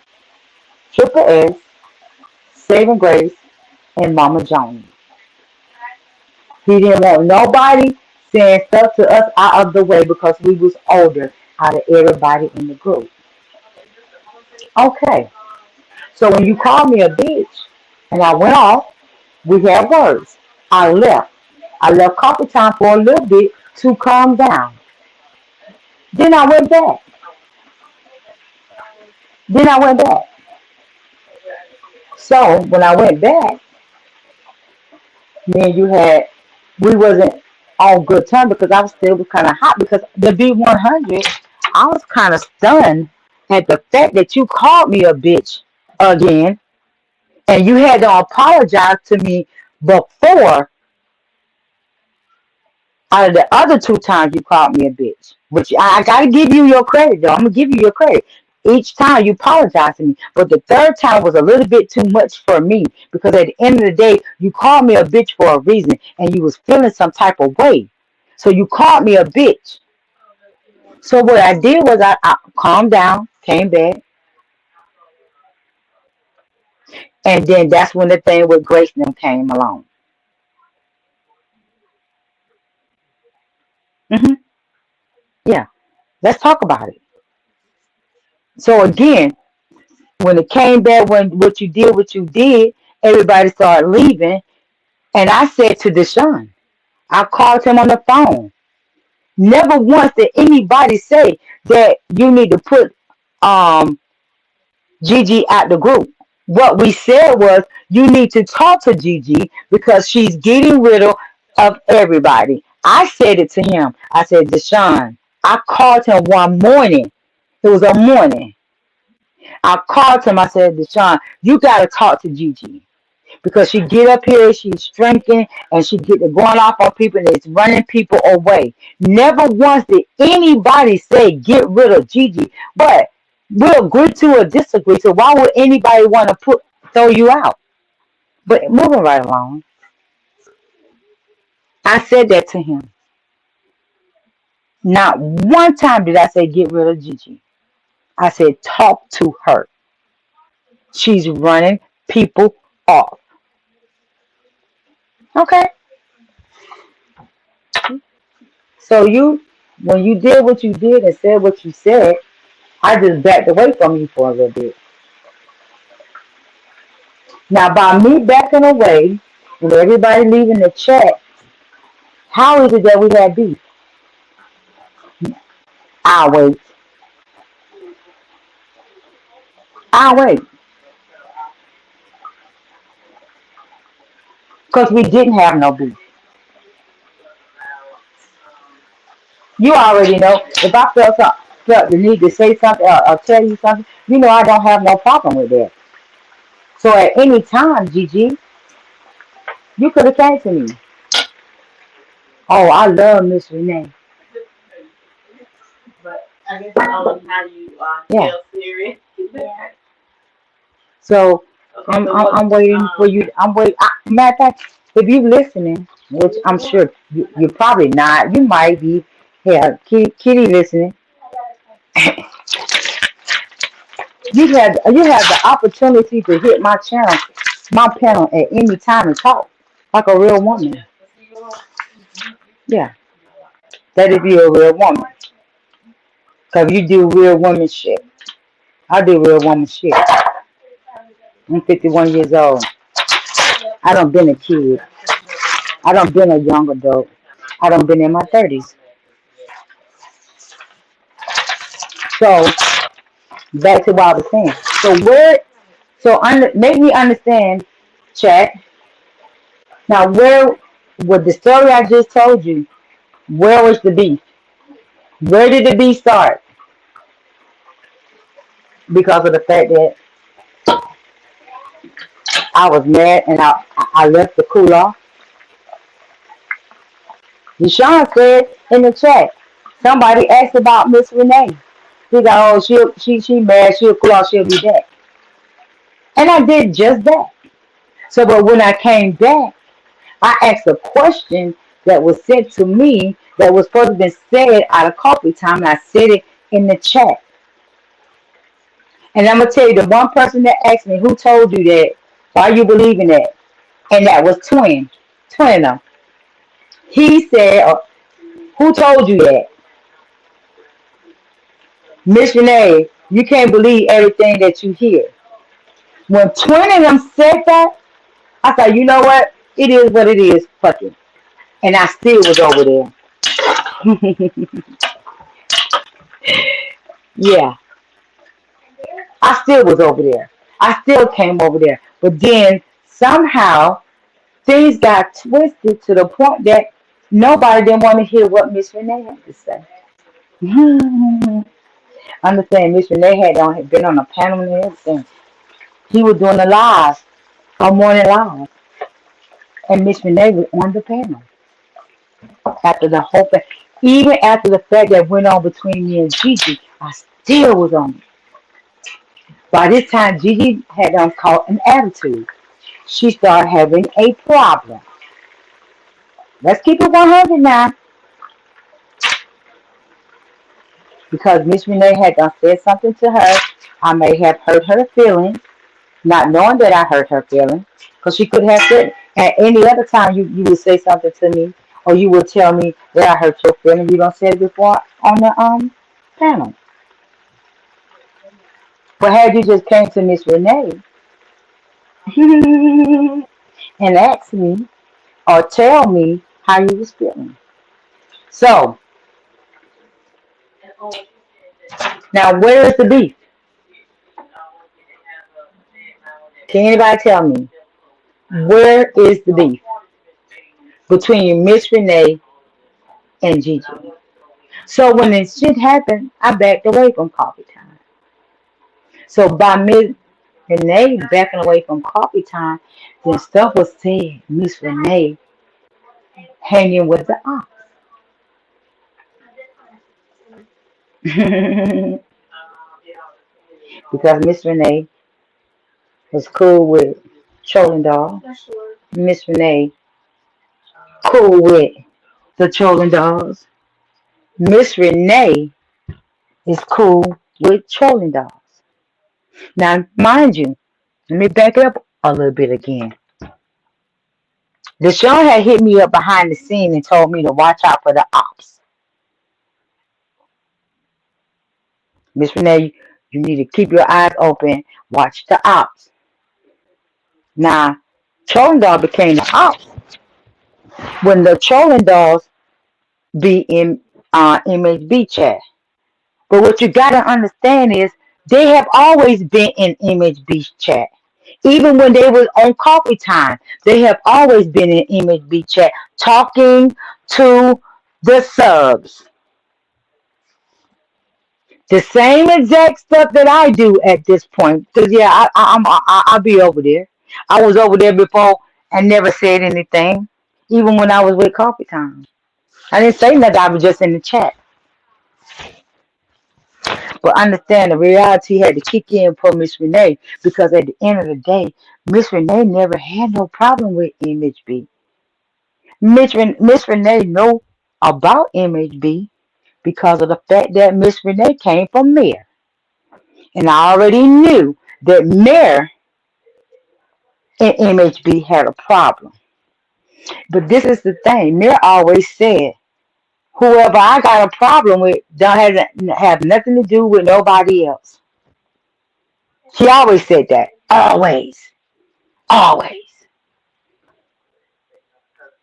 Triple S, Saving Grace, and Mama Jones. He didn't want nobody saying stuff to us out of the way because we was older out of everybody in the group. Okay. So when you called me a bitch and I went off, we had words. I left. I left Coffee Time for a little bit to calm down. Then I went back. Then I went back. So when I went back, me and you had we wasn't on good terms because I was still kind of hot because the B100, I was kind of stunned at the fact that you called me a bitch again and you had to apologize to me before out of the other two times you called me a bitch. Which I gotta give you your credit though. I'm gonna give you your credit. Each time you apologized to me. But the third time was a little bit too much for me. Because at the end of the day, you called me a bitch for a reason and you was feeling some type of way. So you called me a bitch. So what I did was I calmed down, came back, and then that's when the thing with Grace and them came along. hmm Yeah, let's talk about it. So again, when it came back, when what you did, everybody started leaving. And I said to Deshaun, I called him on the phone. Never once did anybody say that you need to put um, Gigi out the group. What we said was you need to talk to Gigi because she's getting rid of everybody. I said it to him. I said, Deshaun, I called him one morning. It was a morning. I called him. I said, Deshaun, you got to talk to Gigi because she get up here, she's drinking, and she get to going off on people, and it's running people away. Never once did anybody say get rid of Gigi, but we'll agree to or disagree. So why would anybody want to throw you out? But moving right along, I said that to him. Not one time did I say get rid of Gigi. I said talk to her. She's running people off. Okay. So when you did what you did and said what you said, I just backed away from you for a little bit. Now, by me backing away and everybody leaving the chat, how is it that we have beef? I'll wait. I'll wait. Because we didn't have no beef. You already know. If I felt the need to say something or tell you something, you know I don't have no problem with that. So at any time, Gigi, you could have came to me. Oh, I love Miss Renee. But I guess how you feel serious. So I'm waiting for you. I'm waiting. Matter of fact, if you listening, which I'm sure you're probably not, you might be. Yeah, Kitty listening. You have the opportunity to hit my panel at any time and talk like a real woman. Yeah, that if you're a real woman, cause you do real woman shit. I do real woman shit. I'm 51 years old. I don't been a kid. I don't been a young adult. I don't been in my 30s. So back to what I was saying. Make me understand, chat. Now where with the story I just told you, where was the beef? Where did the beef start? Because of the fact that I was mad and I left the cool off. Deshaun said in the chat, somebody asked about Miss Renee. He got, oh, she mad, she'll cool off, she'll be back. And I did just that. So, but when I came back, I asked a question that was sent to me that was supposed to be said out of coffee time, and I said it in the chat. And I'm gonna tell you, the one person that asked me, who told you that? Why you believe in that? And that was Twin. He said, who told you that? Miss Renee, you can't believe everything that you hear. When Twin of them said that, I thought, you know what? It is what it is. Fuck it. And I still was over there. Yeah, I still was over there. I still came over there. But then somehow things got twisted to the point that nobody didn't want to hear what Miss Renee had to say. Understand, Miss Renee had been on a panel and everything. He was doing a live, a morning live, and Miss Renee was on the panel after the whole thing. Even after the fact that went on between me and Gigi, I still was on it. By this time, Gigi had caught an attitude. She started having a problem. Let's keep it 100 now. Because Miss Renee had said something to her. I may have hurt her feelings, not knowing that I hurt her feelings. Because she could have said, at any other time, you would say something to me, or you would tell me that I hurt your feelings. You don't say it before on the panel. But had you just came to Miss Renee and asked me or tell me how you was feeling. So, now where is the beef? Can anybody tell me? Where is the beef between Miss Renee and Gigi? So when this shit happened, I backed away from coffee time. So by Miss Renee backing away from coffee time, then stuff was said. Miss Renee hanging with the ox. Because Miss Renee was cool with trolling dog. Miss Renee cool with the trolling dogs. Miss Renee is cool with trolling dogs. Now, mind you, let me back up a little bit again. Deshaun had hit me up behind the scene and told me to watch out for the ops. Miss Renee, you need to keep your eyes open. Watch the ops. Now, trolling dog became the ops when the trolling dogs be in MHB chat. But what you gotta understand is they have always been in MHB chat. Even when they was on coffee time, they have always been in MHB chat talking to the subs. The same exact stuff that I do at this point. Cause yeah, I'll be over there. I was over there before and never said anything. Even when I was with coffee time, I didn't say nothing. I was just in the chat. But understand the reality had to kick in for Miss Renee because at the end of the day, Miss Renee never had no problem with MHB. Miss Renee know about MHB because of the fact that Miss Renee came from Mayor. And I already knew that Mayor and MHB had a problem. But this is the thing. Mayor always said, whoever I got a problem with don't have nothing to do with nobody else. She always said that. Always. Always.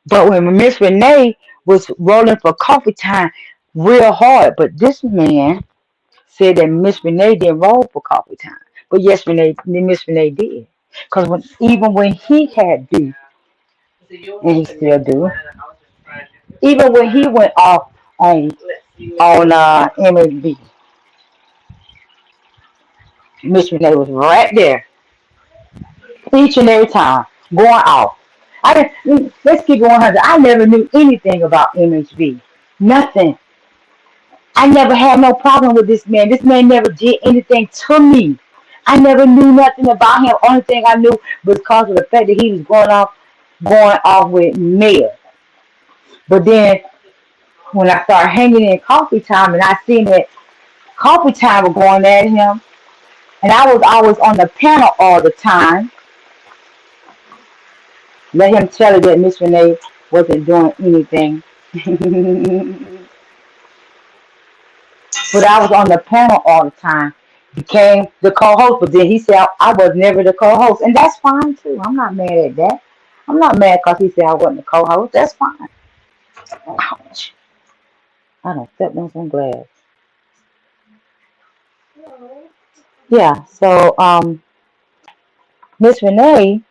But when Miss Renee was rolling for coffee time real hard, but this man said that Miss Renee didn't roll for coffee time. But yes, Miss Renee did. Because even when he had beef, and he still do, even when he went off on MSB, Miss Renee was right there each and every time going off. Let's keep it 100. I never knew anything about MHB. Nothing. I never had no problem with this man. This man never did anything to me. I never knew nothing about him. Only thing I knew was because of the fact that he was going off with Mia. But then when I started hanging in coffee time and I seen that coffee time was going at him, and I was always on the panel all the time, let him tell her that Miss Renee wasn't doing anything. But I was on the panel all the time. Became the co-host, but then he said I was never the co-host, and that's fine too. I'm not mad at that. I'm not mad because he said I wasn't the co-host. That's fine. Ouch! I don't step on some glass. Yeah. So Miss Renee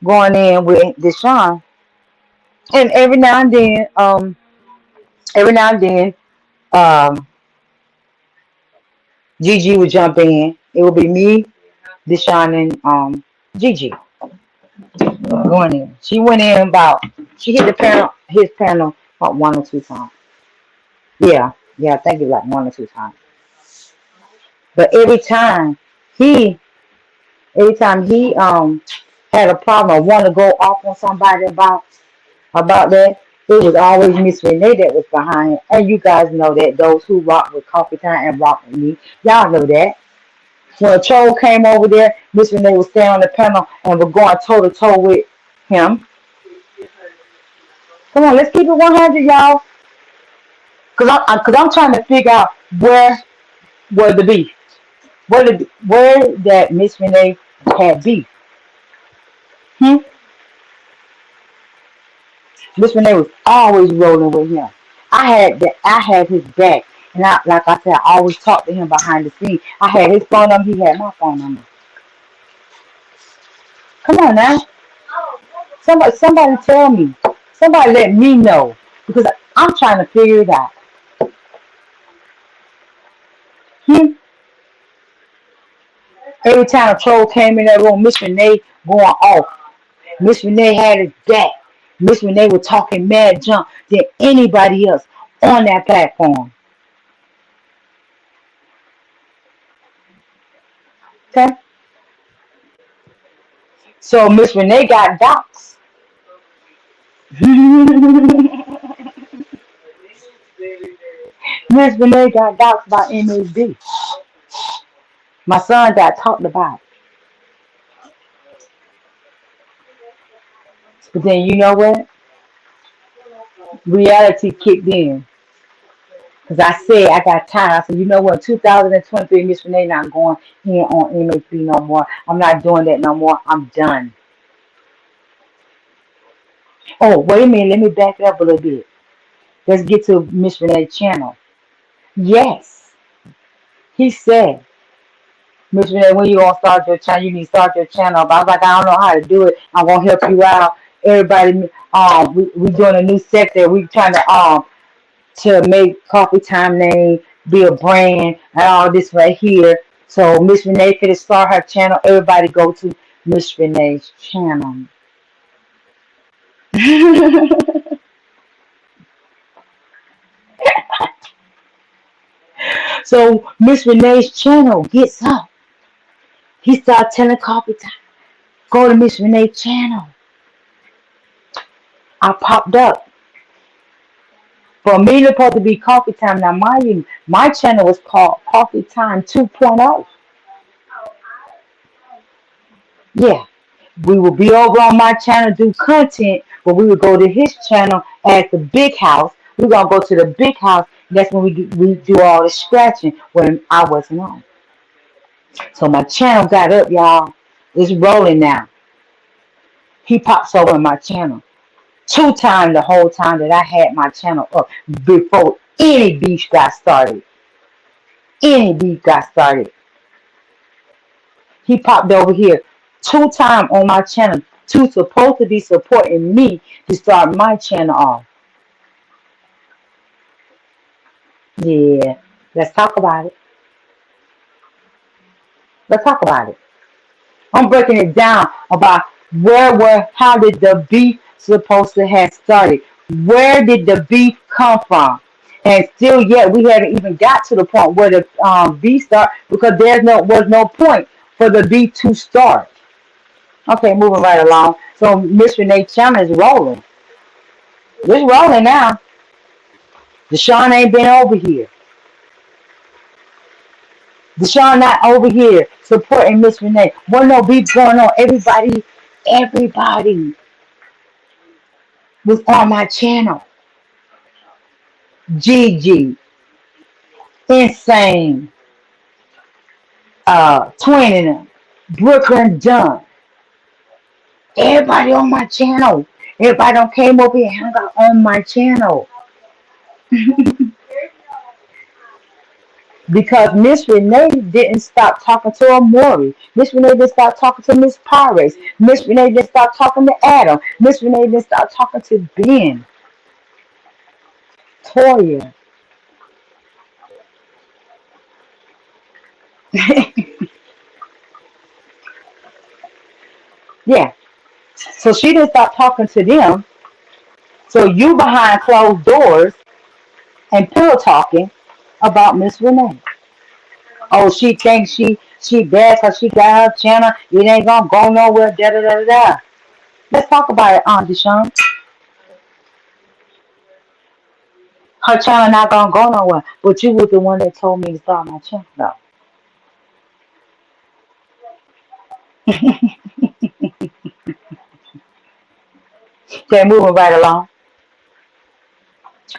going in with Deshaun, and every now and then, um, Gigi would jump in. It would be me, Deshaun, and Gigi going in. She hit his panel about one or two times. Yeah, yeah, I think it's like one or two times. But he, every time he had a problem or want to go off on somebody about that, it was always Miss Renee that was behind it. And you guys know that those who rock with Coffee Time and rock with me, y'all know that. When a troll came over there, Miss Renee would stay on the panel and would go toe to toe with him. Come on, let's keep it 100, y'all. Cause I'm trying to figure out where the beef, where that Miss Renee had beef. Hmm? Miss Renee was always rolling with him. I had his back, and like I said, I always talked to him behind the scenes. I had his phone number, he had my phone number. Come on now, somebody tell me, somebody let me know because I'm trying to figure it out. Hmm? Every time a troll came in that room, Miss Renee going off. Miss Renee had his back. Miss Renee was talking mad junk than anybody else on that platform. Okay? So Miss Renee got doxxed. Miss Renee got doxxed by MSB. My son got talked about. But then you know what? Reality kicked in. Because I said I got tired. I said, you know what, 2023, Miss Renee not going in on MHP no more. I'm not doing that no more. I'm done. Oh, wait a minute. Let me back up a little bit. Let's get to Miss Renee's channel. Yes, he said, Miss Renee, when you gonna start your channel? You need to start your channel. But I was like, I don't know how to do it. I'm gonna help you out. Everybody, we doing a new sector. We trying to make Coffee Time name be a brand and all this right here. So Miss Renee could start her channel. Everybody go to Miss Renee's channel. So Miss Renee's channel gets up. He started telling Coffee Time, go to Miss Renee's channel. I popped up. For me to supposed to be Coffee Time. Now my channel was called Coffee Time 2.0. Yeah. We will be over on my channel, do content, but we would go to his channel at the big house. We're gonna go to the big house. That's when we do all the scratching when I wasn't on. So my channel got up, y'all. It's rolling now. He pops over in my channel. 2 times the whole time that I had my channel up before any beef got started. Any beef got started. He popped over here 2 times on my channel. Two supposed to be supporting me to start my channel off. Yeah, let's talk about it. Let's talk about it. I'm breaking it down about how did the beef supposed to have started? Where did the beef come from? And still yet we haven't even got to the point where the beef start because was no point for the beef to start. Okay, moving right along. So Miss Renee's channel is rolling. It's rolling now. Deshaun ain't been over here. Deshaun not over here supporting Miss Renee. What no beef going on? Everybody was on my channel. Gigi, Insane, Twin and them, Brooklyn Dunn. Everybody on my channel. Everybody don't came over here and hung out on my channel. Because Miss Renee didn't stop talking to Amori. Miss Renee didn't stop talking to Miss Pirates. Miss Renee didn't stop talking to Adam. Miss Renee didn't stop talking to Ben, Toya. Yeah. So she didn't stop talking to them. So you behind closed doors and pillow talking about Miss Renee. Oh, she thinks she bad because she got her channel. It ain't gonna go nowhere. Da da da da. Let's talk about it, Aunt Deshawn. Her channel not gonna go nowhere. But you was the one that told me to start my channel though. Okay, moving right along.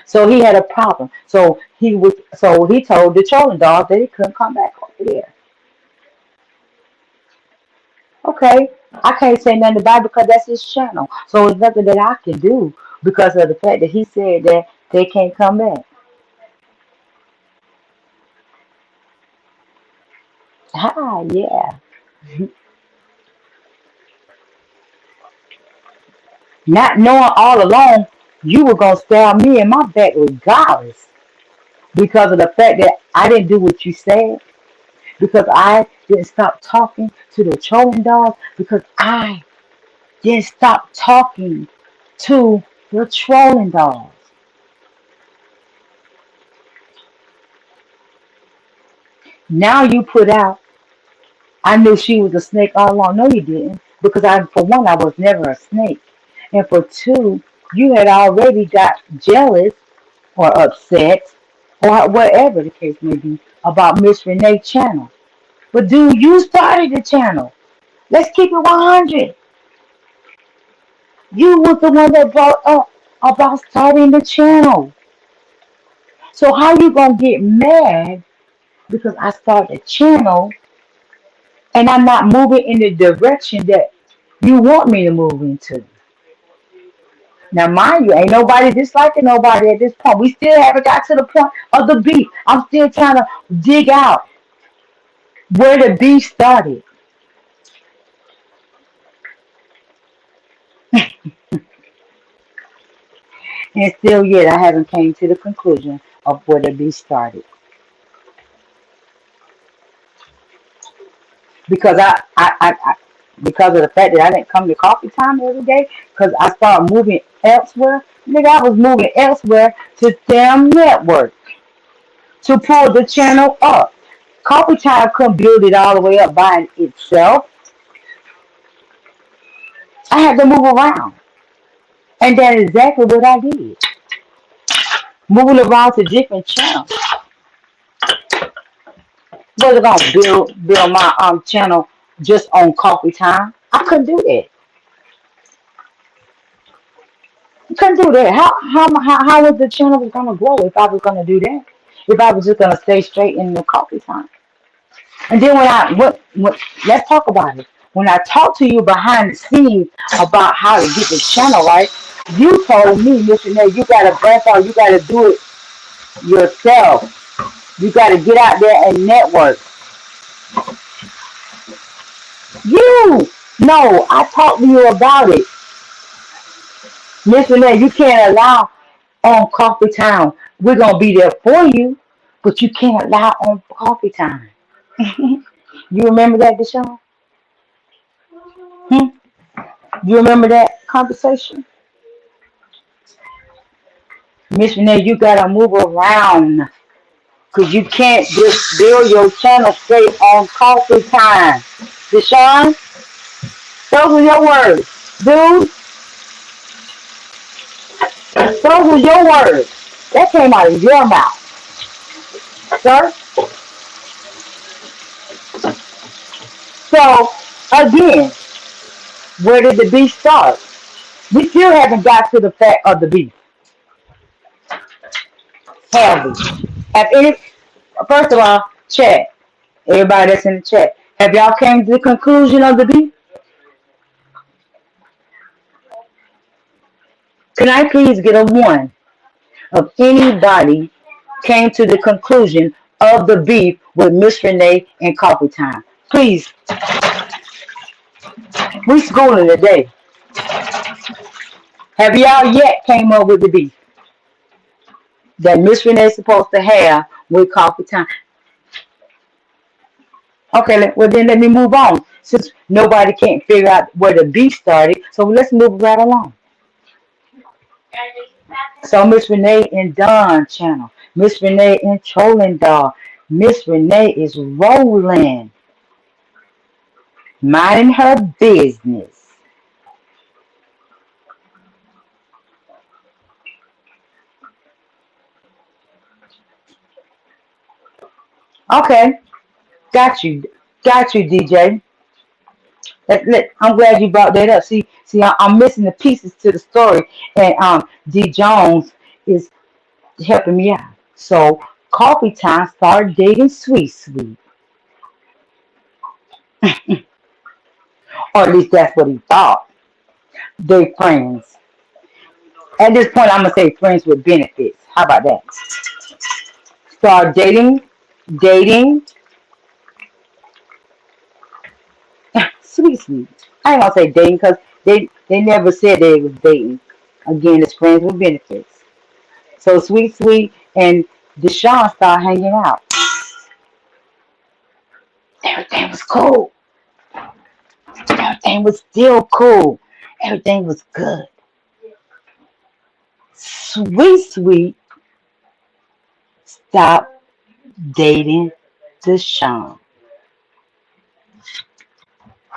So he had a problem. So he told the trolling dog that he couldn't come back over there. Okay, I can't say nothing about it because that's his channel. So it's nothing that I can do because of the fact that he said that they can't come back. Ah, yeah. Not knowing all along you were gonna stab me in my back regardless because of the fact that I didn't do what you said, because I didn't stop talking to the trolling dogs, because I didn't stop talking to the trolling dogs. Now you put out, I knew she was a snake all along. No, you didn't. Because for one, I was never a snake. And for two, you had already got jealous or upset or whatever the case may be about Miss Renee's channel. But dude, you started the channel. Let's keep it 100. You was the one that brought up about starting the channel. So how you gonna get mad because I start a channel and I'm not moving in the direction that you want me to move into? Now, mind you, ain't nobody disliking nobody at this point. We still haven't got to the point of the beef. I'm still trying to dig out where the beef started. And still yet I haven't came to the conclusion of where the beef started. Because I because of the fact that I didn't come to coffee time every day, because I started moving elsewhere. Nigga, I was moving elsewhere to damn network to pull the channel up. Coffee time couldn't build it all the way up by itself. I had to move around. And that's exactly what I did. Moving around to different channels. Wasn't gonna build my channel just on coffee time. I couldn't do that. I couldn't do that. How was the channel was gonna grow if I was gonna do that? If I was just gonna stay straight in the coffee time. And then when let's talk about it. When I talked to you behind the scenes about how to get the channel right, you told me, missionary, you gotta branch out, you gotta do it yourself. You gotta get out there and network. You no, I talked to you about it. Missionary, you can't allow on coffee time. We're gonna be there for you, but you can't allow on coffee time. You remember that, Deshaun? Hmm? You remember that conversation? Missionary, you gotta move around. Cause you can't just build your channel straight on coffee time. Deshaun, those are your words. Dude, those are your words. That came out of your mouth. Sir? So again, where did the beef start? We still haven't got to the fact of the beef, have we? Have any first of all, chat. Everybody that's in the chat. Have y'all came to the conclusion of the beef? Can I please get a one of anybody came to the conclusion of the beef with Miss Renee and Coffee Time? Please, we schooling today. Have y'all yet came up with the beef that Miss Renee is supposed to have with Coffee Time? Okay, well then let me move on. Since nobody can't figure out where the beef started, so let's move right along. So Miss Renee and Don channel, Miss Renee and Trolling Dog, Miss Renee is rolling, minding her business. Okay, got you, DJ. I'm glad you brought that up. See, I'm missing the pieces to the story, and D Jones is helping me out. So Coffee Time started dating Sweet Sweet, or at least that's what he thought. They friends. At this point, I'm gonna say friends with benefits. How about that? Start dating Sweet Sweet. I ain't gonna say dating because they never said they was dating. Again, it's friends with benefits. So Sweet Sweet and Deshaun start hanging out. Everything was cool. Everything was still cool. Everything was good. Sweet Sweet stopped dating Deshaun.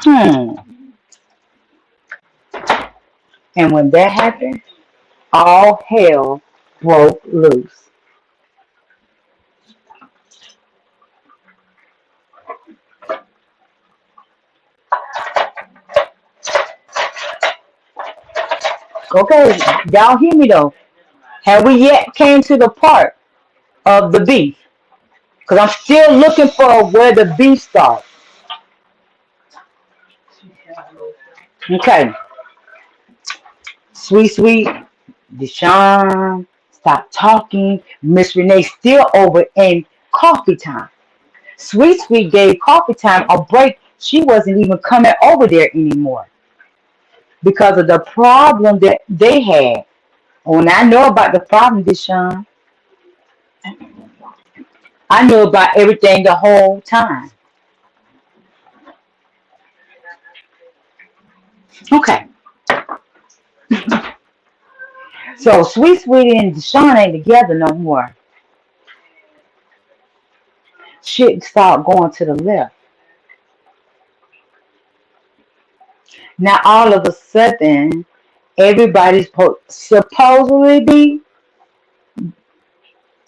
Hmm. And when that happened, all hell broke loose. Okay, y'all hear me though. Have we yet came to the part? of the beef. Because I'm still looking for where the beef starts. Okay. Sweet, Deshaun, stop talking. Miss Renee still over in coffee time. Sweet gave coffee time a break. She wasn't even coming over there anymore because of the problem that they had. When I know about the problem, Deshaun, I knew about everything the whole time. Okay, so Sweet and Deshaun ain't together no more. Shit started going to the left. Now all of a sudden, everybody's supposedly be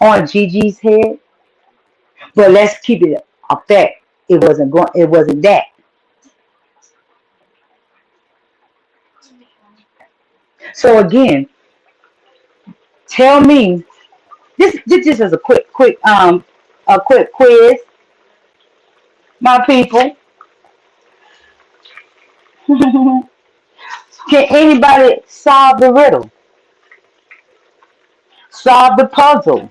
on Gigi's head, but let's keep it a fact. It wasn't going. It wasn't that. So again, tell me this just is a quick quiz, my people. Can anybody solve the riddle? Solve the puzzle?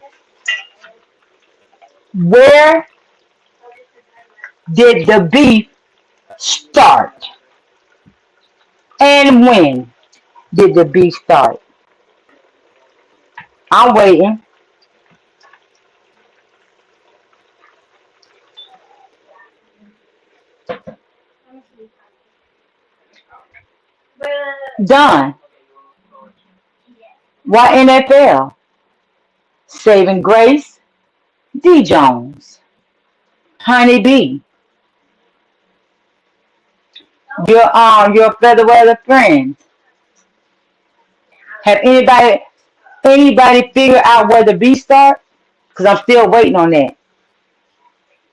Where did the beef start? And when did the beef start? I'm waiting. Done. Why NFL? Saving Grace, D. Jones, Honey Bee, your feather weather friends. Have anybody figure out where the B start? Because I'm still waiting on that.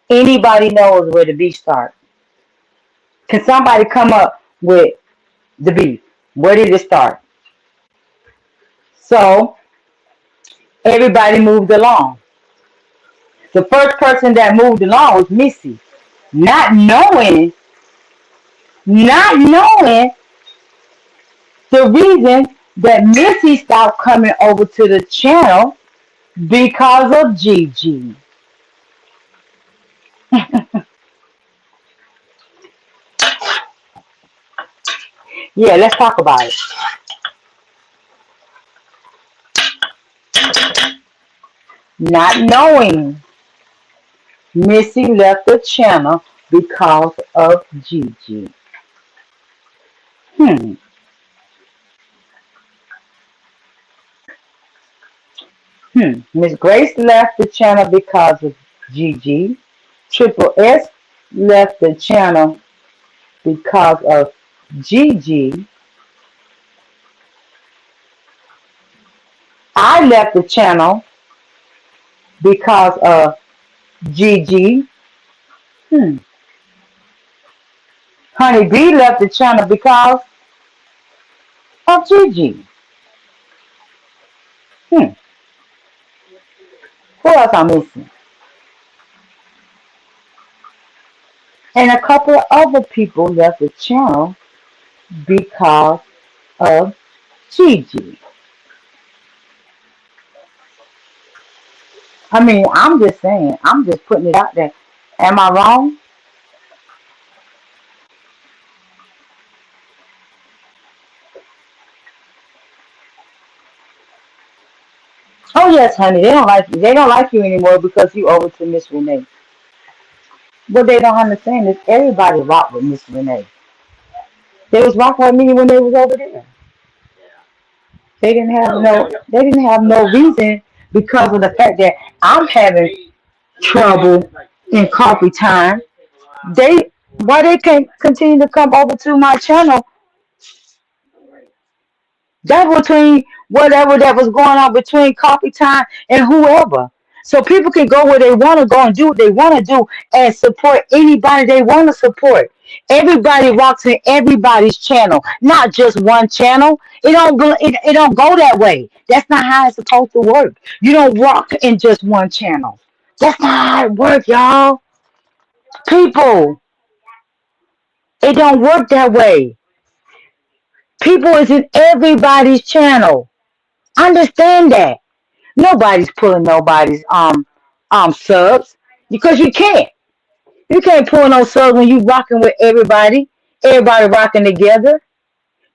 Anybody knows where the B start? Can somebody come up with the B? Where did it start? So everybody moved along. The first person that moved along was Missy, not knowing, not knowing the reason that Missy stopped coming over to the channel because of Gigi. Yeah, let's talk about it. Not knowing Missy left the channel because of Gigi. Hmm. Miss Grace left the channel because of Gigi. Triple S left the channel because of Gigi. I left the channel because of Gigi. Hmm. Honey B left the channel because of Gigi. Hmm. Who else I'm missing? And a couple of other people left the channel because of Gigi. I mean, I'm just saying, I'm just putting it out there. Am I wrong? Oh yes, honey, they don't like you. They don't like you anymore because you over to Miss Renee. What they don't understand is everybody rocked with Miss Renee. They was rocking with me when they was over there. They didn't have no reason because of the fact that I'm having trouble in coffee time. They why they can't continue to come over to my channel. That between whatever that was going on between coffee time and whoever. So people can go where they want to go and do what they want to do and support anybody they want to support. Everybody rocks in everybody's channel, not just one channel. It don't go that way. That's not how it's supposed to work. You don't rock in just one channel. That's not how it works, y'all. People, it don't work that way. People is in everybody's channel. Understand that. Nobody's pulling nobody's subs because you can't. You can't pull no subs when you rocking with everybody. Everybody rocking together.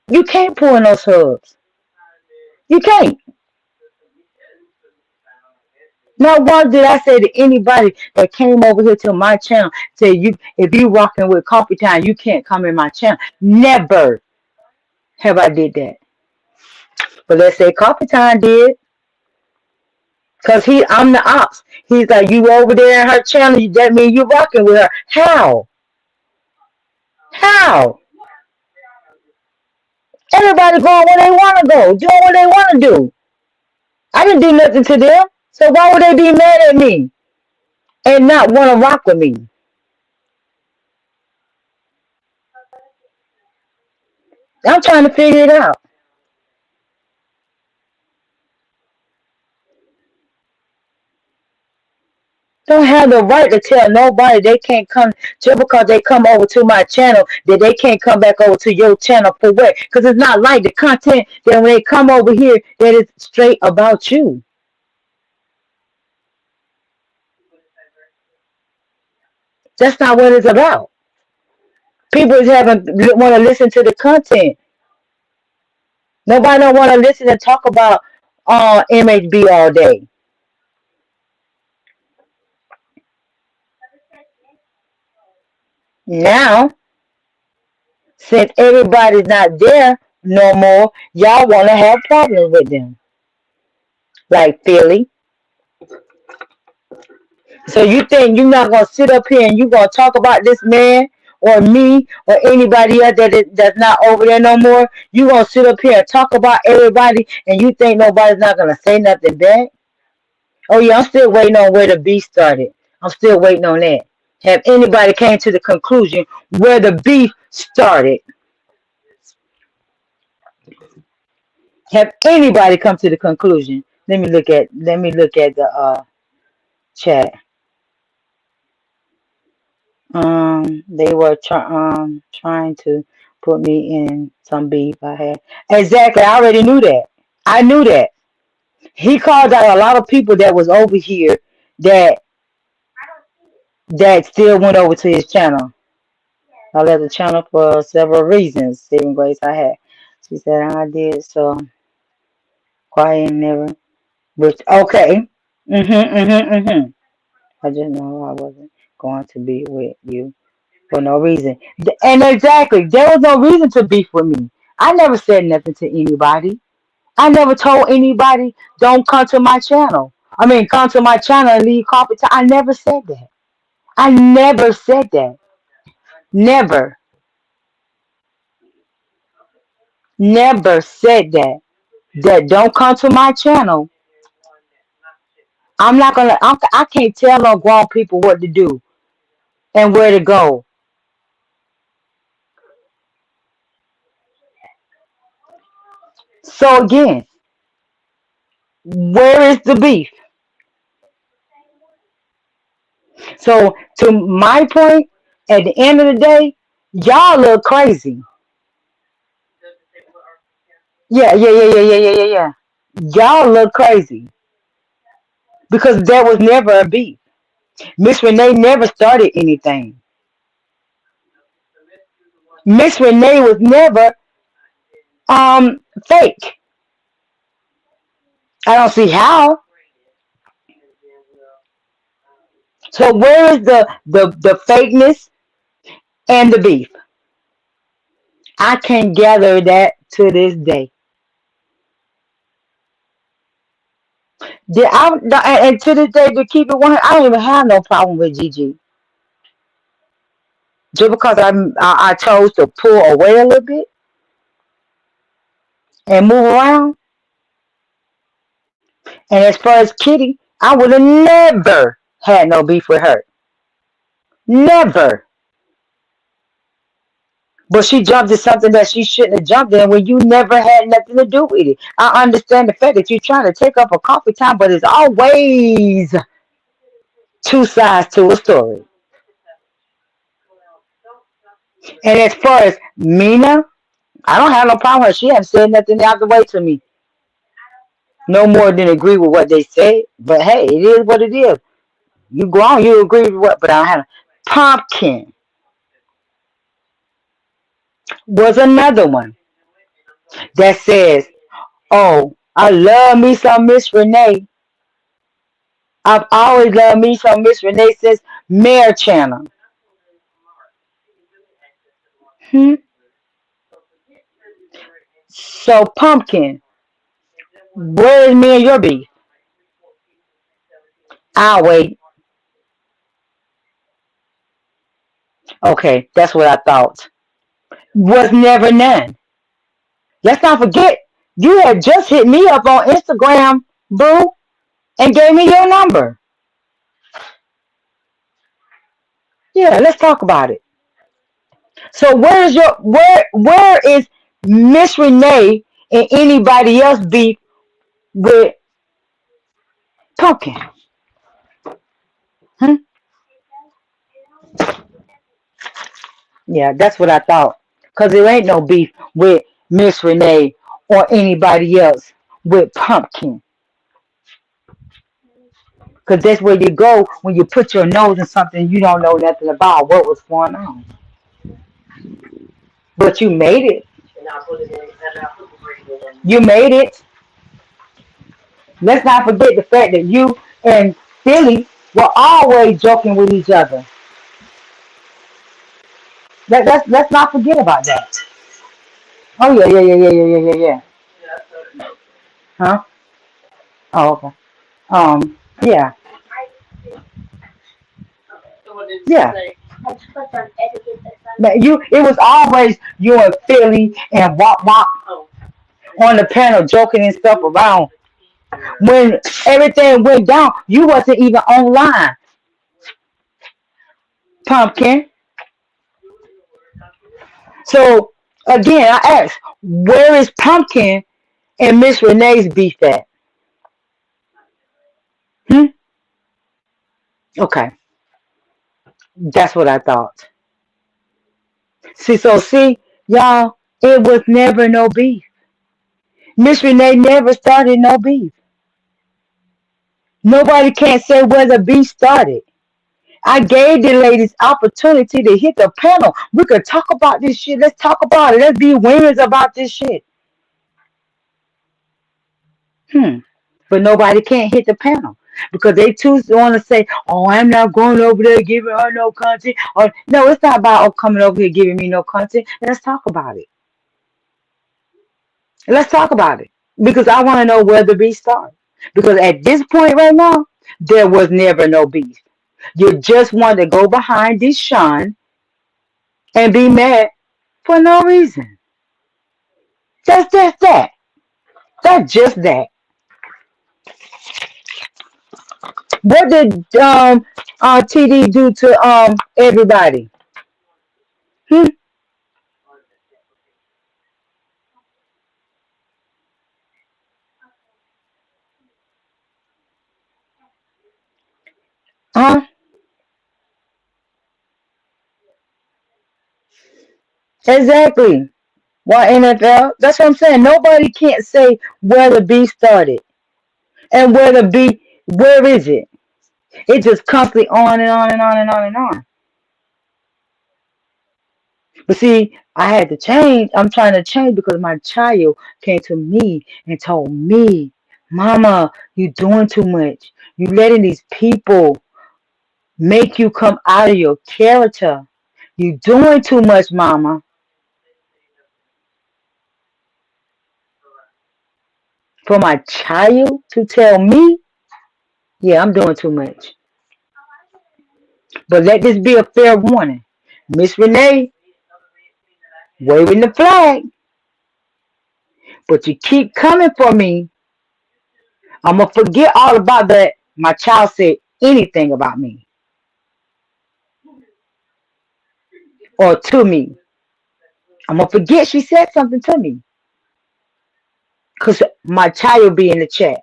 You can't pull no subs. You can't. Not once did I say to anybody that came over here to my channel, say you if you rocking with Coffee Time, you can't come in my channel. Never have I did that. But let's say Coffee Time did. Cause I'm the ops. He's like, you over there in her channel, that means you rocking with her. How? How? Everybody going where they want to go, doing what they want to do. I didn't do nothing to them, so why would they be mad at me and not want to rock with me? I'm trying to figure it out. Don't have the right to tell nobody they can't come just because they come over to my channel that they can't come back over to your channel for what? Because it's not like the content that when they come over here that is straight about you. That's not what it's about. People is having want to listen to the content. Nobody don't want to listen and talk about MHB all day. Now, since everybody's not there no more, y'all want to have problems with them, like Philly. So you think you're not gonna sit up here and you gonna talk about this man or me or anybody else that's not over there no more? You gonna sit up here and talk about everybody, and you think nobody's not gonna say nothing back? Oh yeah, I'm still waiting on where the beef started. I'm still waiting on that. Have anybody came to the conclusion where the beef started? Have anybody come to the conclusion? Let me look at the chat. They were trying to put me in some beef I had. Exactly, I already knew that. I knew that. He called out a lot of people that was over here that that still went over to his channel. I left the channel for several reasons. Saving grace I had. She said I did so quiet and never. Which okay. I just know I wasn't going to be with you for no reason. And exactly, there was no reason to beef with me. I never said nothing to anybody. I never told anybody don't come to my channel. I mean, come to my channel and leave coffee time. I never said that. I never said that. Never, never said that. That don't come to my channel. I'm not gonna. I can't tell no grown people what to do and where to go. So again, where is the beef? So to my point, at the end of the day, y'all look crazy. Yeah. Y'all look crazy because there was never a beef. Miss Renee never started anything. Miss Renee was never fake. I don't see how. So where is the fakeness and the beef? I can gather that to this day. And to this day, to keep it 100, I don't even have no problem with Gigi. Just because I chose to pull away a little bit and move around. And as far as Kitty, I would have never had no beef with her. Never. But she jumped to something that she shouldn't have jumped in when you never had nothing to do with it. I understand the fact that you're trying to take up a coffee time, but it's always two sides to a story. And as far as Mina, I don't have no problem with her. She hasn't said nothing out the way to me. No more than agree with what they say. But hey, it is what it is. You go on, you agree with what, but I don't have. Pumpkin was another one that says, "Oh, I love me some Miss Renee. I've always loved me some Miss Renee since Mare Channel." Hmm? So, Pumpkin, where is me and your beef? I'll wait. Okay, that's what I thought. Was never none. Let's not forget, you had just hit me up on Instagram, boo, and gave me your number. Yeah, let's talk about it. So where is Miss Renee and anybody else beef with Pumpkin? Hmm? Yeah, that's what I thought. Cause there ain't no beef with Miss Renee or anybody else with Pumpkin. Cause that's where you go when you put your nose in something you don't know nothing about what was going on. But you made it. You made it. Let's not forget the fact that you and Philly were always joking with each other. Let's not forget about that. Oh yeah, yeah, yeah, yeah, yeah, yeah, yeah, yeah. Huh? Oh okay. Yeah, yeah. But you, it was always you and Philly and Wop Wop on the panel joking and stuff around. When everything went down, you wasn't even online, Pumpkin. So again, I ask, where is Pumpkin and Miss Renee's beef at? Hmm? Okay, that's what I thought. See, y'all, it was never no beef. Miss Renee never started no beef. Nobody can't say where the beef started. I gave the ladies opportunity to hit the panel. We could talk about this shit. Let's talk about it. Let's be winners about this shit. Hmm. But nobody can't hit the panel because they too want to say, "Oh, I'm not going over there giving her no content." Or no, it's not about coming over here giving me no content. Let's talk about it. Let's talk about it because I want to know where the beef started. Because at this point right now, there was never no beef. You just want to go behind this Sean and be mad for no reason. That's that. That's just that. What did TD do to everybody? Hmm? Huh? Exactly. Why NFL? That's what I'm saying. Nobody can't say where the beef started and where the beef. Where is it? It just constantly on and on and on and on and on. But see, I had to change. I'm trying to change because my child came to me and told me, "Mama, you doing too much. You letting these people make you come out of your character. You doing too much, Mama." For my child to tell me, yeah, I'm doing too much. But let this be a fair warning. Miss Renee, waving the flag, but you keep coming for me. I'm going to forget all about that my child said anything about me or to me, I'm gonna forget she said something to me because my child will be in the chat.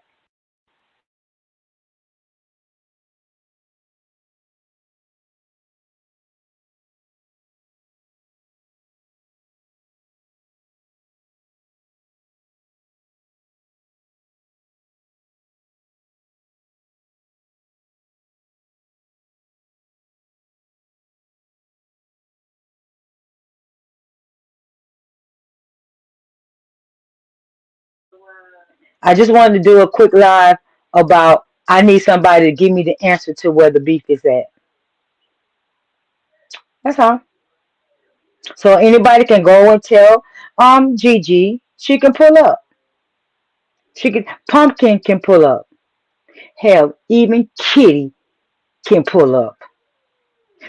I just wanted to do a quick live about I need somebody to give me the answer to where the beef is at. That's all. So anybody can go and tell Gigi she can pull up. She can Pumpkin can pull up. Hell, even Kitty can pull up.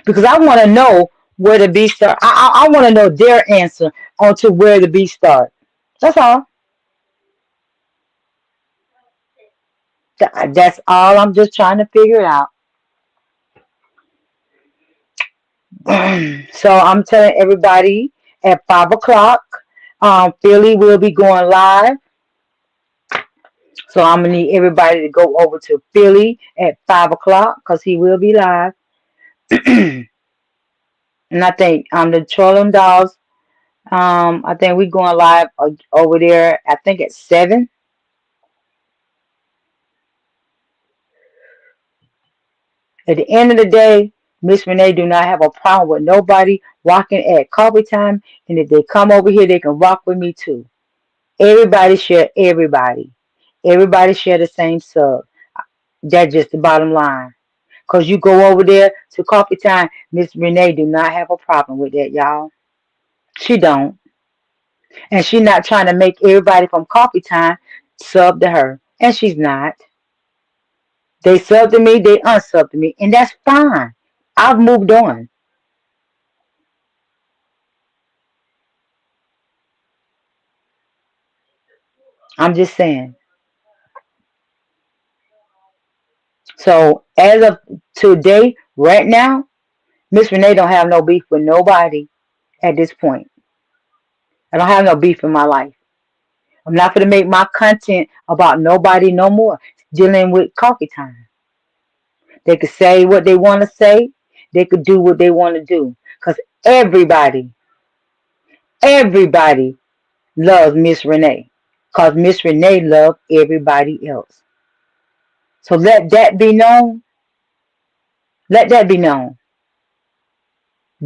Because I want to know where the beef start. I want to know their answer onto where the beef start. That's all. That's all. I'm just trying to figure it out. So I'm telling everybody at 5 o'clock, Philly will be going live. So I'm gonna need everybody to go over to Philly at 5 o'clock because he will be live. And I think the Trolling Dolls. I think we going live over there. I think at 7. At the end of the day, Miss Renee do not have a problem with nobody rocking at coffee time. And if they come over here, they can rock with me too. Everybody share everybody. Everybody share the same sub. That's just the bottom line. Cause you go over there to coffee time, Miss Renee do not have a problem with that, y'all. She don't. And she not trying to make everybody from coffee time sub to her. And she's not. They sub to me, they unsub to me. And that's fine. I've moved on. I'm just saying. So as of today, right now, Miss Renee don't have no beef with nobody at this point. I don't have no beef in my life. I'm not going to make my content about nobody no more. Dealing with coffee time. They could say what they want to say. They could do what they want to do. Because everybody loves Miss Renee. Because Miss Renee loves everybody else. So let that be known. Let that be known.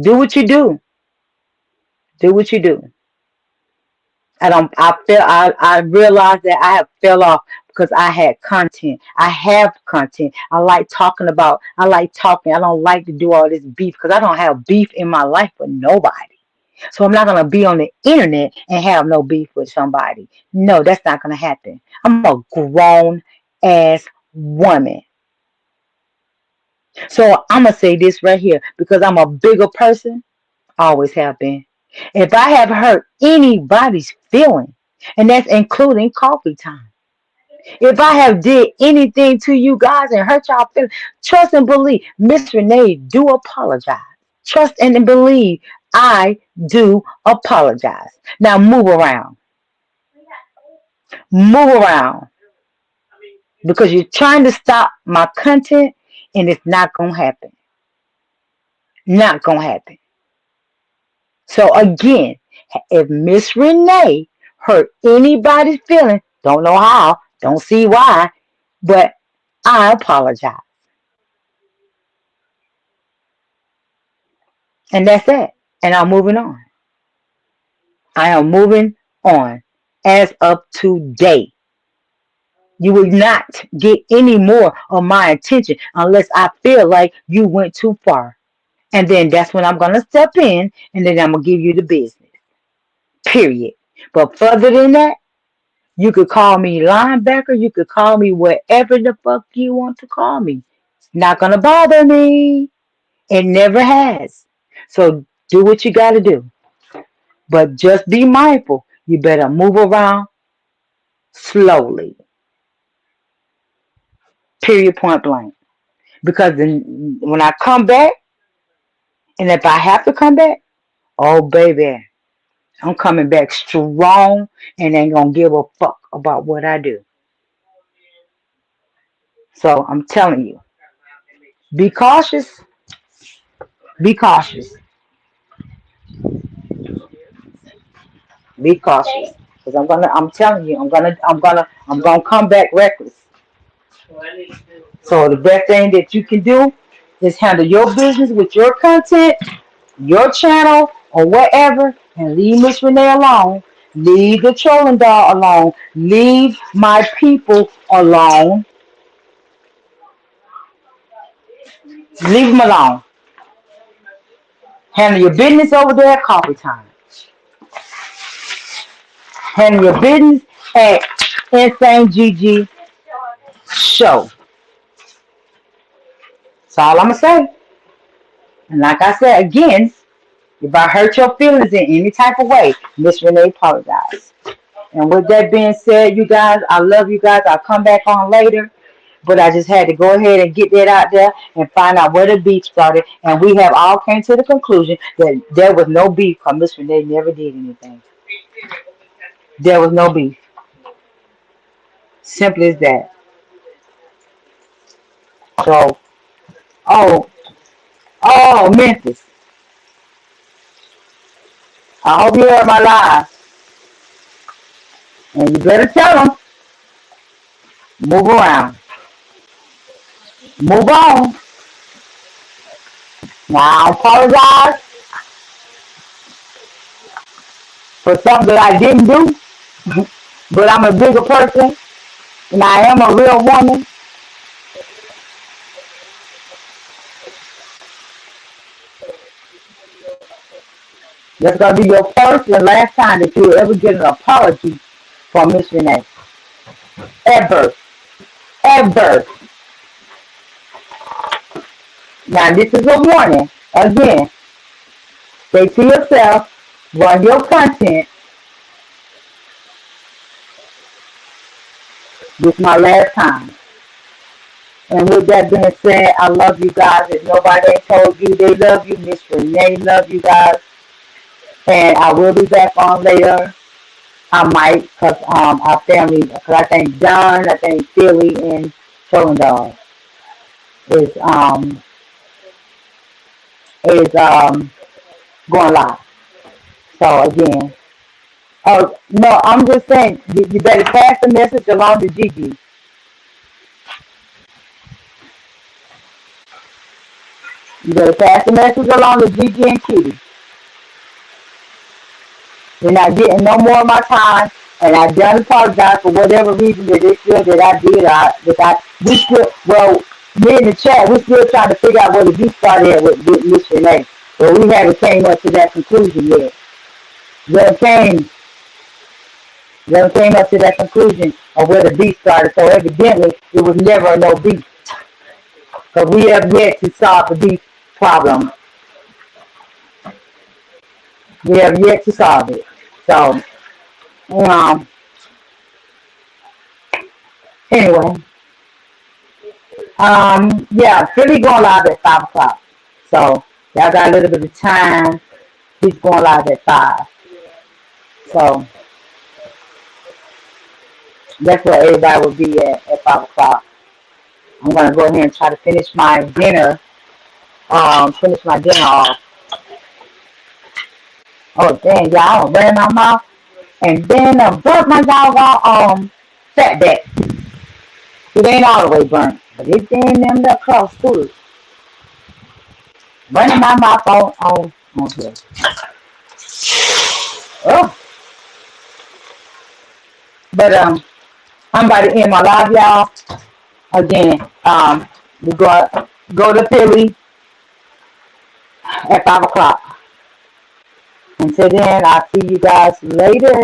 Do what you do. Do what you do. I realized that I have fell off because I had content. I have content. I like talking. I don't like to do all this beef because I don't have beef in my life with nobody. So I'm not gonna be on the internet and have no beef with somebody. No, that's not gonna happen. I'm a grown ass woman. So I'm gonna say this right here because I'm a bigger person. Always have been. If I have hurt anybody's feeling, and that's including coffee time. If I have did anything to you guys and hurt y'all feelings, trust and believe. Miss Renee do apologize. Trust and believe I do apologize. Now move around. Move around. Because you're trying to stop my content and it's not gonna happen. Not gonna happen. So again, if Miss Renee hurt anybody's feeling, don't know how, don't see why, but I apologize. And that's it. And I'm moving on. I am moving on as of today. You will not get any more of my attention unless I feel like you went too far. And then that's when I'm going to step in and then I'm going to give you the business. Period. But further than that, you could call me linebacker. You could call me whatever the fuck you want to call me. It's not going to bother me. It never has. So do what you got to do. But just be mindful. You better move around slowly. Period, point blank. Because then when I come back, and if I have to come back, oh baby, I'm coming back strong and ain't gonna give a fuck about what I do. So I'm telling you, be cautious, be cautious, be cautious. Cause I'm telling you, I'm gonna come back reckless. So the best thing that you can do is handle your business with your content, your channel, or whatever, and leave Miss Renee alone. Leave the trolling dog alone. Leave my people alone. Leave them alone. Handle your business over there at coffee time. Handle your business at Insane GG Show. That's all I'm going to say. And like I said again, if I hurt your feelings in any type of way, Miss Renee apologize. And with that being said, you guys, I love you guys. I'll come back on later. But I just had to go ahead and get that out there and find out where the beef started. And we have all came to the conclusion that there was no beef because Miss Renee never did anything. There was no beef. Simple as that. So, oh, Memphis. I hope you heard my live. And you better tell them, move around. Move on. Now, I apologize for something that I didn't do. But I'm a bigger person. And I am a real woman. That's going to be your first and last time that you'll ever get an apology from Miss Renee. Ever. Ever. Now, this is a warning. Again, stay to yourself. Run your content. This is my last time. And with that being said, I love you guys. If nobody told you they love you, Miss Renee love you guys. And I will be back on later. I might, because our family, because I think John, I think Philly, and Trolling Dog is going live. So again, oh no, I'm just saying you better pass the message along to Gigi. You better pass the message along to Gigi and Kitty. You're not getting no more of my time, and I done apologize for whatever reason that they feel that I did. We still, well, me in the chat, we still trying to figure out where the beef started at with Miss Renee. But we haven't came up to that conclusion yet. Never came up to that conclusion of where the beef started. So evidently, it was never no beef. Because we have yet to solve the beef problem. We have yet to solve it. So, anyway, yeah, Philly going live at 5 o'clock. So, y'all got a little bit of time. He's going live at 5. So, that's where everybody will be at 5 o'clock. I'm going to go ahead and try to finish my dinner. Finish my dinner off. Oh, dang, y'all, ran my mouth. And then burnt my doggone fat back. It ain't all the way burnt, but it damn them that cross through it. Burning my mouth on here. Oh. But I'm about to end my live, y'all. Again, we go to Philly at 5 o'clock. Until then, I'll see you guys later.